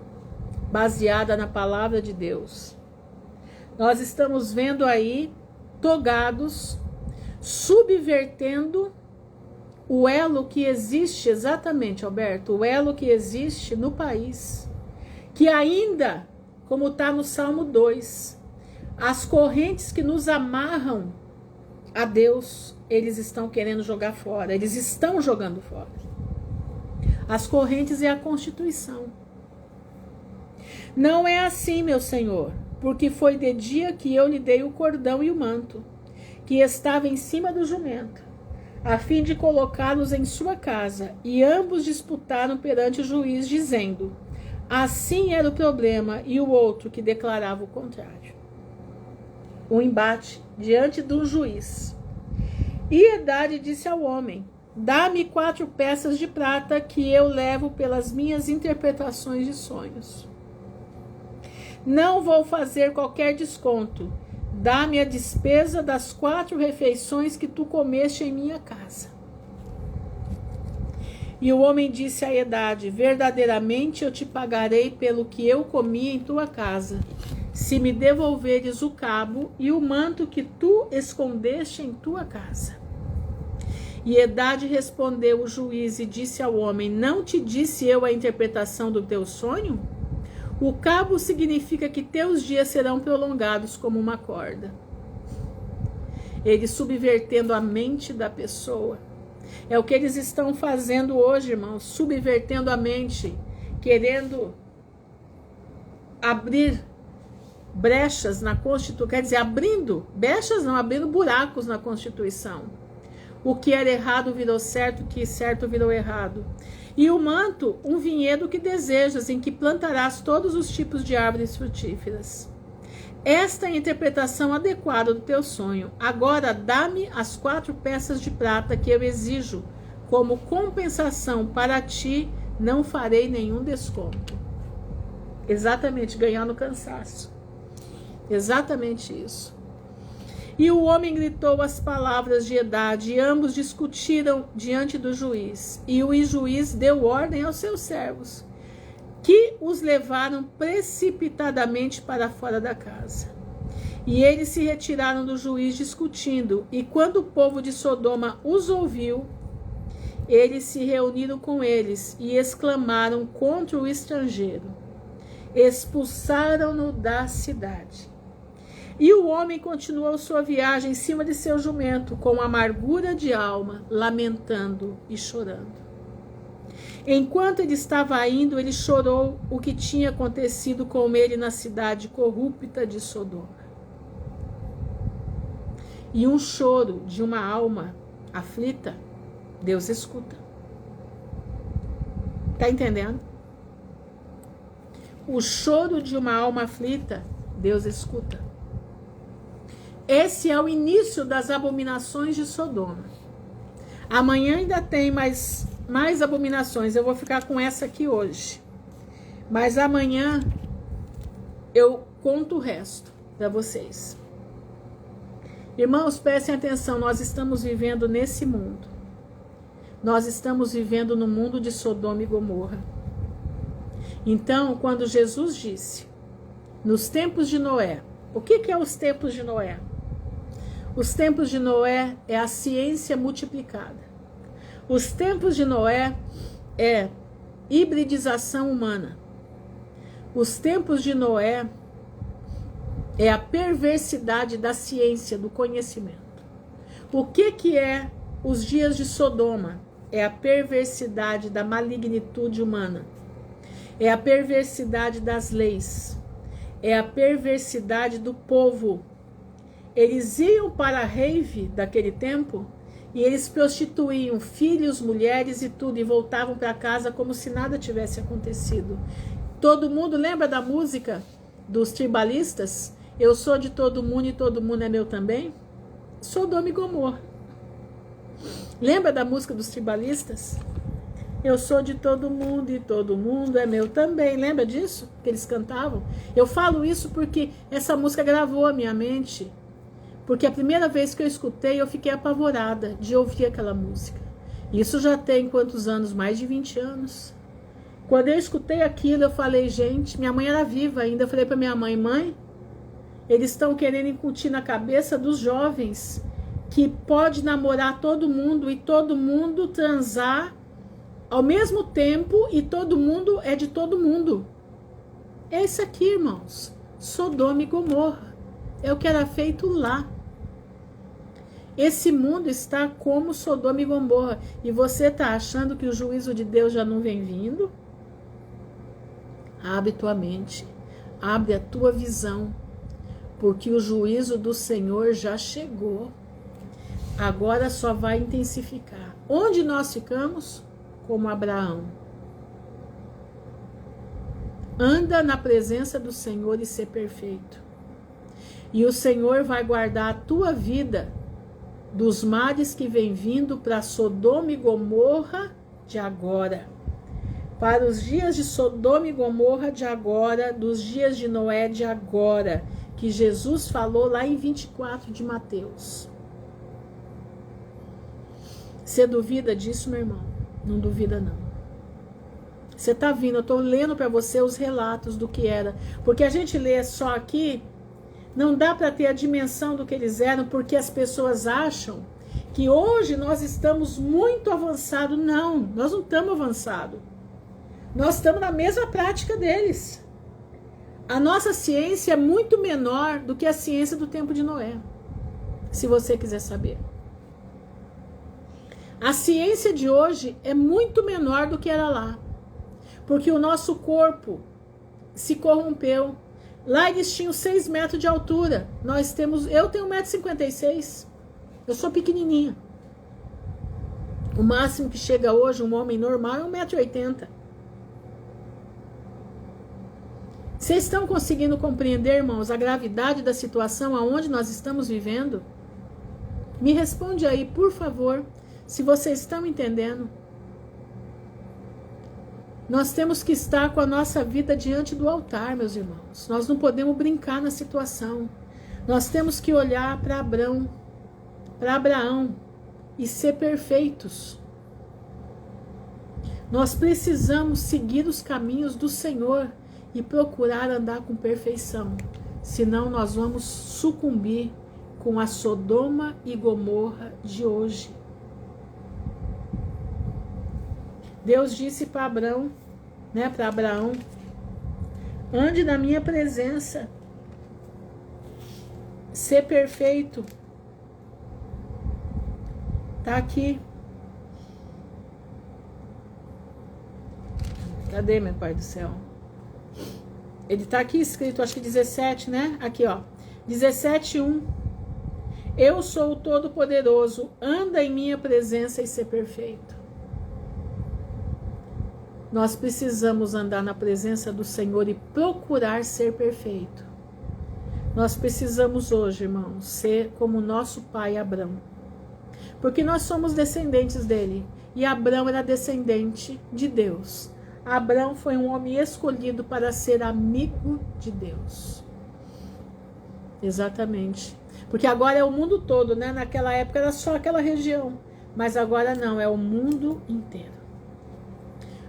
baseada na palavra de Deus. Nós estamos vendo aí togados subvertendo o elo que existe, exatamente, Alberto, o elo que existe no país, que ainda, como está no Salmo 2, as correntes que nos amarram a Deus, eles estão querendo jogar fora, eles estão jogando fora. As correntes é a Constituição. Não é assim, meu Senhor, porque foi de dia que eu lhe dei o cordão e o manto, que estava em cima do jumento, a fim de colocá-los em sua casa, e ambos disputaram perante o juiz, dizendo: assim era o problema, e o outro que declarava o contrário. Um embate diante do juiz. E Edade disse ao homem: dá-me 4 peças de prata, que eu levo pelas minhas interpretações de sonhos. Não vou fazer qualquer desconto. Dá-me a despesa das 4 refeições que tu comeste em minha casa. E o homem disse a Edade: verdadeiramente eu te pagarei pelo que eu comi em tua casa, se me devolveres o cabo e o manto que tu escondeste em tua casa. E Edade respondeu o juiz e disse ao homem: não te disse eu a interpretação do teu sonho? O cabo significa que teus dias serão prolongados como uma corda. Ele subvertendo a mente da pessoa. É o que eles estão fazendo hoje, irmãos, subvertendo a mente, querendo abrir brechas na Constituição, quer dizer, abrindo brechas não, abrindo buracos na Constituição. O que era errado virou certo, o que certo virou errado. E o manto, um vinhedo que desejas, em que plantarás todos os tipos de árvores frutíferas. Esta é a interpretação adequada do teu sonho. Agora dá-me as 4 peças de prata que eu exijo. Como compensação para ti, não farei nenhum desconto. Exatamente, ganhando cansaço. Exatamente isso. E o homem gritou as palavras de idade, e ambos discutiram diante do juiz. E o juiz deu ordem aos seus servos, que os levaram precipitadamente para fora da casa. E eles se retiraram do juiz discutindo, e quando o povo de Sodoma os ouviu, eles se reuniram com eles e exclamaram contra o estrangeiro. Expulsaram-no da cidade. E o homem continuou sua viagem em cima de seu jumento, com amargura de alma, lamentando e chorando. Enquanto ele estava indo, ele chorou o que tinha acontecido com ele na cidade corrupta de Sodoma. E um choro de uma alma aflita, Deus escuta. Está entendendo? O choro de uma alma aflita, Deus escuta. Esse é o início das abominações de Sodoma. Amanhã ainda tem mais abominações. Eu vou ficar com essa aqui hoje. Mas amanhã eu conto o resto para vocês. Irmãos, prestem atenção. Nós estamos vivendo nesse mundo. Nós estamos vivendo no mundo de Sodoma e Gomorra. Então, quando Jesus disse, nos tempos de Noé, o que é os tempos de Noé? Os tempos de Noé é a ciência multiplicada. Os tempos de Noé é hibridização humana. Os tempos de Noé é a perversidade da ciência, do conhecimento. O que é os dias de Sodoma? É a perversidade da malignitude humana. É a perversidade das leis. É a perversidade do povo. Eles iam para a rave daquele tempo e eles prostituíam filhos, mulheres e tudo, e voltavam para casa como se nada tivesse acontecido. Todo mundo lembra da música dos tribalistas? Eu sou de todo mundo e todo mundo é meu também? Sodoma e Gomorra. Lembra da música dos tribalistas? Eu sou de todo mundo e todo mundo é meu também. Lembra disso? Que eles cantavam? Eu falo isso porque essa música gravou a minha mente. Porque a primeira vez que eu escutei, eu fiquei apavorada de ouvir aquela música. Isso já tem quantos anos? Mais de 20 anos. Quando eu escutei aquilo, eu falei, gente, minha mãe era viva ainda. Eu falei para minha mãe, mãe, eles estão querendo incutir na cabeça dos jovens que pode namorar todo mundo e todo mundo transar ao mesmo tempo e todo mundo é de todo mundo. É isso aqui, irmãos. Sodoma e Gomorra. É o que era feito lá. Esse mundo está como Sodoma e Gomorra. E você está achando que o juízo de Deus já não vem vindo? Abre tua mente. Abre a tua visão. Porque o juízo do Senhor já chegou. Agora só vai intensificar. Onde nós ficamos? Como Abraão. Anda na presença do Senhor e ser perfeito. E o Senhor vai guardar a tua vida dos males que vem vindo para Sodoma e Gomorra de agora. Para os dias de Sodoma e Gomorra de agora, dos dias de Noé de agora, que Jesus falou lá em 24 de Mateus. Você duvida disso, meu irmão? Não duvida, não. Você está vindo, eu estou lendo para você os relatos do que era. Porque a gente lê só aqui, não dá para ter a dimensão do que eles eram, porque as pessoas acham que hoje nós estamos muito avançados. Não, nós não estamos avançados. Nós estamos na mesma prática deles. A nossa ciência é muito menor do que a ciência do tempo de Noé. se você quiser saber. A ciência de hoje é muito menor do que era lá, porque o nosso corpo se corrompeu. Lá eles tinham 6 metros de altura. Eu tenho 1,56 m. Eu sou pequenininha. O máximo que chega hoje um homem normal é 1,80 m. Vocês estão conseguindo compreender, irmãos, a gravidade da situação aonde nós estamos vivendo? Me responde aí, por favor, se vocês estão entendendo. Nós temos que estar com a nossa vida diante do altar, meus irmãos. Nós não podemos brincar na situação. Nós temos que olhar para Abraão e ser perfeitos. Nós precisamos seguir os caminhos do Senhor e procurar andar com perfeição. Senão nós vamos sucumbir com a Sodoma e Gomorra de hoje. Deus disse para Abraão, ande na minha presença, ser perfeito. Tá aqui. Cadê, meu Pai do céu? Ele tá aqui escrito, acho que 17, né? Aqui, ó. 17:1. Eu sou o Todo-Poderoso, anda em minha presença e ser perfeito. Nós precisamos andar na presença do Senhor e procurar ser perfeito. Nós precisamos hoje, irmãos, ser como nosso pai Abrão. Porque nós somos descendentes dele. E Abrão era descendente de Deus. Abrão foi um homem escolhido para ser amigo de Deus. Exatamente. Porque agora é o mundo todo, né? Naquela época era só aquela região. Mas agora não, é o mundo inteiro.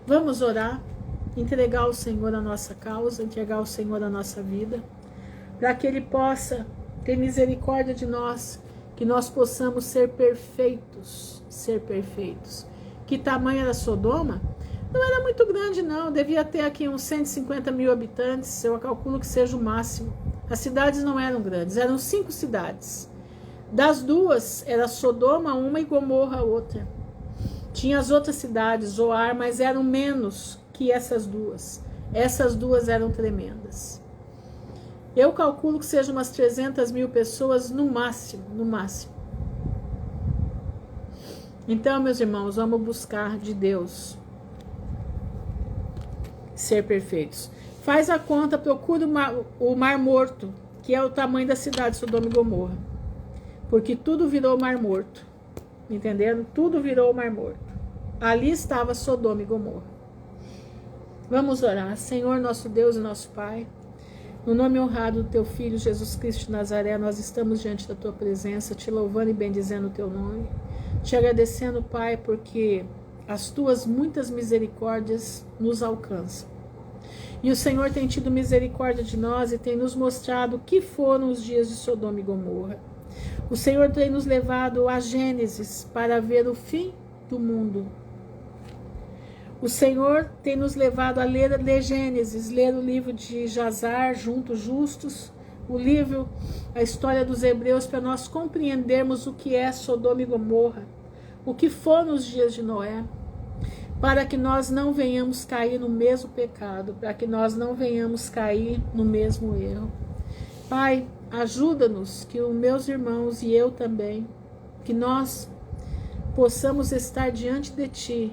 Vamos orar, entregar ao Senhor a nossa causa, entregar ao Senhor a nossa vida, para que Ele possa ter misericórdia de nós, que nós possamos ser perfeitos, ser perfeitos. Que tamanho era Sodoma? Não era muito grande não, devia ter aqui uns 150 mil habitantes, eu calculo que seja o máximo. As cidades não eram grandes, eram 5 cidades. Das 2, era Sodoma uma e Gomorra outra. Tinha as outras cidades, Zoar, mas eram menos que essas 2. Essas 2 eram tremendas. Eu calculo que sejam umas 300 mil pessoas no máximo, no máximo. Então, meus irmãos, vamos buscar de Deus ser perfeitos. Faz a conta, procura o Mar Morto, que é o tamanho da cidade de Sodoma e Gomorra. Porque tudo virou Mar Morto. Entenderam? Tudo virou Mar Morto. Ali estava Sodoma e Gomorra. Vamos orar. Senhor, nosso Deus e nosso Pai, no nome honrado do Teu Filho, Jesus Cristo de Nazaré, nós estamos diante da Tua presença, te louvando e bendizendo o Teu nome. Te agradecendo, Pai, porque as Tuas muitas misericórdias nos alcançam. E o Senhor tem tido misericórdia de nós e tem nos mostrado o que foram os dias de Sodoma e Gomorra. O Senhor tem nos levado a Gênesis para ver o fim do mundo. O Senhor tem nos levado a ler Gênesis, ler o livro de Jazar, Juntos Justos, o livro, a história dos hebreus, para nós compreendermos o que é Sodoma e Gomorra, o que foram os dias de Noé, para que nós não venhamos cair no mesmo pecado, para que nós não venhamos cair no mesmo erro. Pai, ajuda-nos, que os meus irmãos e eu também, que nós possamos estar diante de Ti,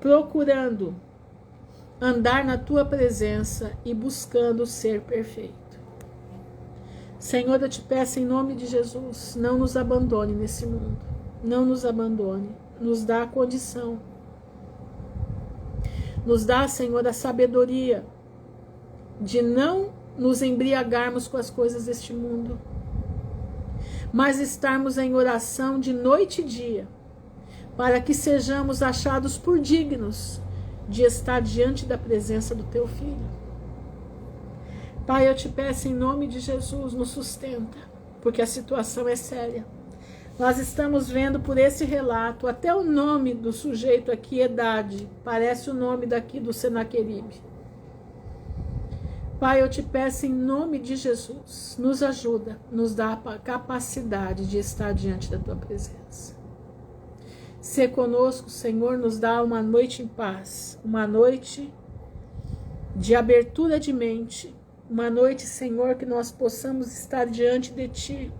procurando andar na Tua presença e buscando ser perfeito. Senhor, eu te peço em nome de Jesus, não nos abandone nesse mundo, não nos abandone, nos dá a condição. Nos dá, Senhor, a sabedoria de não nos embriagarmos com as coisas deste mundo, mas estarmos em oração de noite e dia, para que sejamos achados por dignos de estar diante da presença do Teu Filho. Pai, eu te peço em nome de Jesus, nos sustenta, porque a situação é séria. Nós estamos vendo por esse relato, até o nome do sujeito aqui, Edade, parece o nome daqui do Senaqueribe. Pai, eu te peço em nome de Jesus, nos ajuda, nos dá a capacidade de estar diante da tua presença. Ser conosco, Senhor, nos dá uma noite em paz, uma noite de abertura de mente, uma noite, Senhor, que nós possamos estar diante de ti,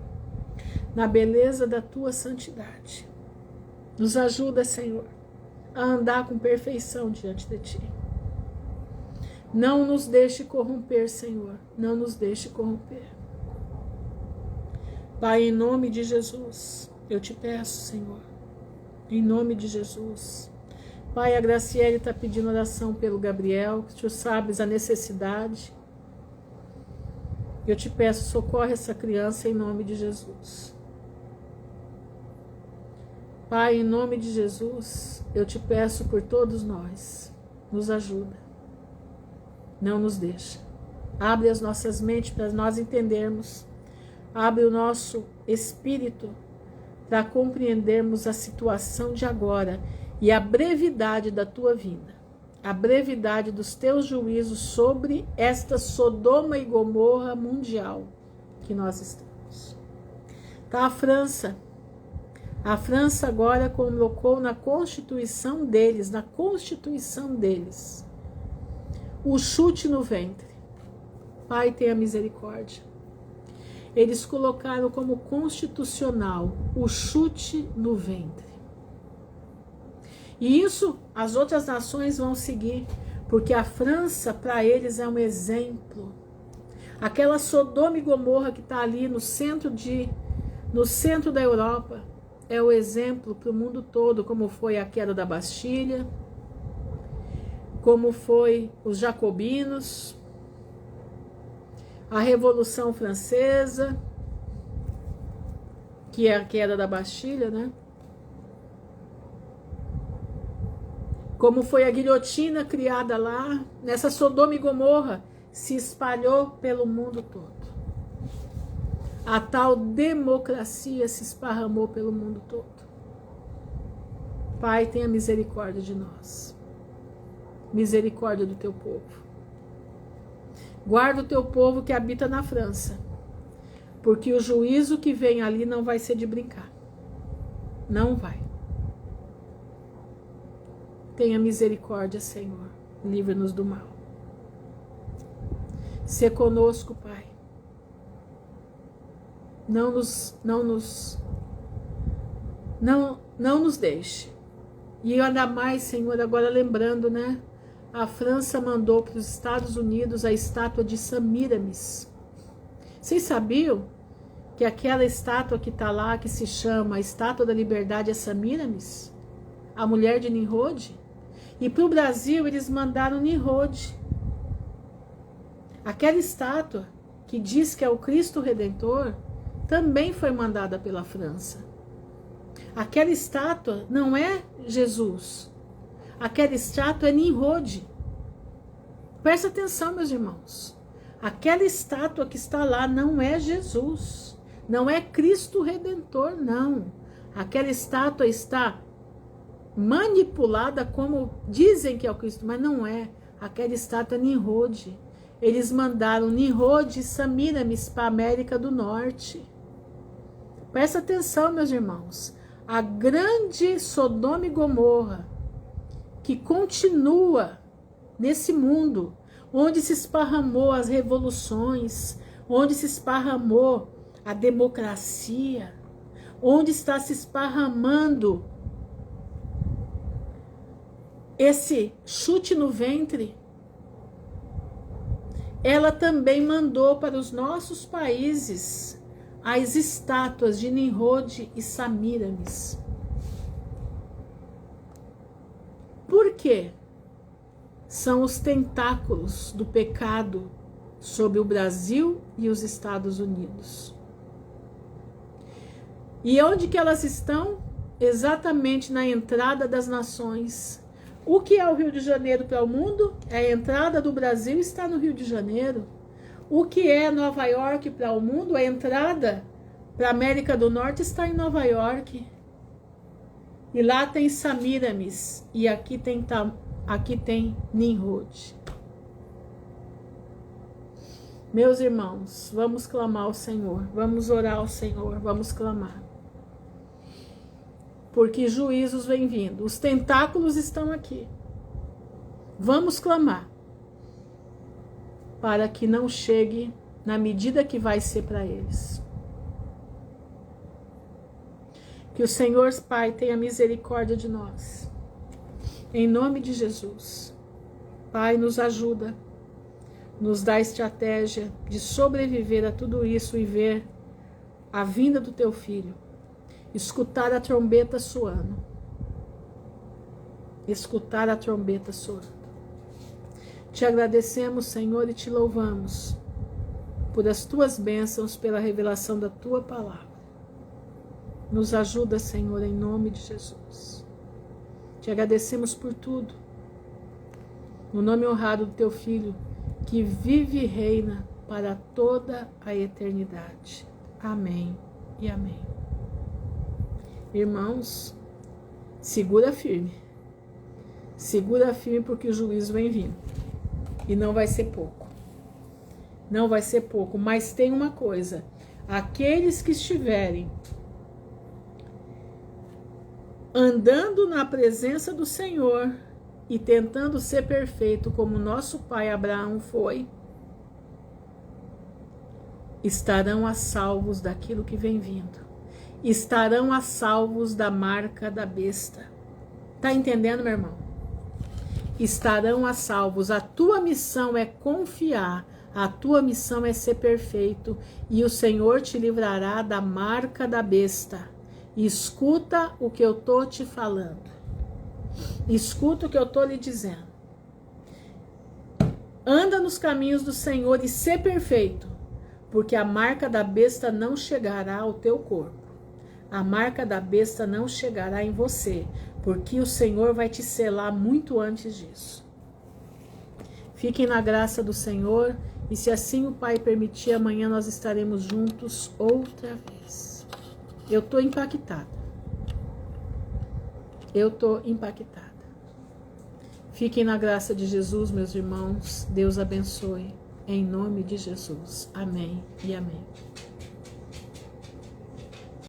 na beleza da tua santidade. Nos ajuda, Senhor, a andar com perfeição diante de ti. Não nos deixe corromper, Senhor. Não nos deixe corromper. Pai, em nome de Jesus, eu te peço, Senhor. Em nome de Jesus. Pai, a Graciele está pedindo oração pelo Gabriel, que tu sabes a necessidade. Eu te peço, socorre essa criança em nome de Jesus. Pai, em nome de Jesus, eu te peço por todos nós. Nos ajuda. Não nos deixa. Abre as nossas mentes para nós entendermos. Abre o nosso espírito para compreendermos a situação de agora e a brevidade da tua vinda. A brevidade dos teus juízos sobre esta Sodoma e Gomorra mundial que nós estamos. Tá, a França. A França agora colocou na Constituição deles, o chute no ventre. Pai, tenha misericórdia. Eles colocaram como constitucional o chute no ventre. E isso as outras nações vão seguir, porque a França, para eles, é um exemplo. Aquela Sodoma e Gomorra que está ali no centro da Europa, é o exemplo para o mundo todo, como foi a queda da Bastilha, como foi os jacobinos, a Revolução Francesa, que é a queda da Bastilha, né? Como foi a guilhotina criada lá, nessa Sodoma e Gomorra, se espalhou pelo mundo todo. A tal democracia se esparramou pelo mundo todo. Pai, tenha misericórdia de nós. Misericórdia do teu povo. Guarda o teu povo que habita na França, porque o juízo que vem ali não vai ser de brincar. Não vai. Tenha misericórdia, Senhor. Livra-nos do mal. Sê conosco, Pai. Não nos deixe. E ainda mais, Senhor, agora lembrando, né? A França mandou para os Estados Unidos a estátua de Samiramis. Vocês sabiam que aquela estátua que está lá, que se chama a Estátua da Liberdade, é Samiramis? A mulher de Nimrod? E para o Brasil eles mandaram Nimrod. Aquela estátua que diz que é o Cristo Redentor também foi mandada pela França. Aquela estátua não é Jesus. Aquela estátua é Nimrod. Presta atenção, meus irmãos. Aquela estátua que está lá não é Jesus. Não é Cristo Redentor, não. Aquela estátua está manipulada como dizem que é o Cristo, mas não é. Aquela estátua é Nimrod. Eles mandaram Nimrod e Samiramis para a América do Norte. Presta atenção, meus irmãos. A grande Sodoma e Gomorra que continua nesse mundo, onde se esparramou as revoluções, onde se esparramou a democracia, onde está se esparramando esse chute no ventre, ela também mandou para os nossos países as estátuas de Nimrod e Samiramis. Por quê? São os tentáculos do pecado sobre o Brasil e os Estados Unidos. E onde que elas estão? Exatamente na entrada das nações. O que é o Rio de Janeiro para o mundo? A entrada do Brasil está no Rio de Janeiro. O que é Nova York para o mundo? A entrada para a América do Norte está em Nova York. E lá tem Samiramis. E aqui tem Nimrod. Meus irmãos, vamos clamar ao Senhor, vamos orar ao Senhor, vamos clamar. Porque juízos vêm vindo, os tentáculos estão aqui. Vamos clamar para que não chegue na medida que vai ser para eles. Que o Senhor Pai tenha misericórdia de nós. Em nome de Jesus. Pai, nos ajuda. Nos dá estratégia de sobreviver a tudo isso e ver a vinda do teu filho. Escutar a trombeta soando. Escutar a trombeta soando. Te agradecemos, Senhor, e te louvamos por as tuas bênçãos, pela revelação da tua palavra. Nos ajuda, Senhor, em nome de Jesus. Te agradecemos por tudo. No nome honrado do teu Filho, que vive e reina para toda a eternidade. Amém e amém. Irmãos, segura firme. Segura firme, porque o juízo vem vindo. E não vai ser pouco. Não vai ser pouco. Mas tem uma coisa. Aqueles que estiverem andando na presença do Senhor e tentando ser perfeito como nosso pai Abraão foi, estarão a salvos daquilo que vem vindo. Estarão a salvos da marca da besta. Tá entendendo, meu irmão? Estarão a salvos. A tua missão é confiar. A tua missão é ser perfeito. E o Senhor te livrará da marca da besta. Escuta o que eu tô te falando. Escuta o que eu tô lhe dizendo. Anda nos caminhos do Senhor e ser perfeito, porque a marca da besta não chegará ao teu corpo. A marca da besta não chegará em você, porque o Senhor vai te selar muito antes disso. Fiquem na graça do Senhor, e se assim o Pai permitir, amanhã nós estaremos juntos outra vez. Eu estou impactada. Eu estou impactada. Fiquem na graça de Jesus, meus irmãos. Deus abençoe. Em nome de Jesus. Amém e amém.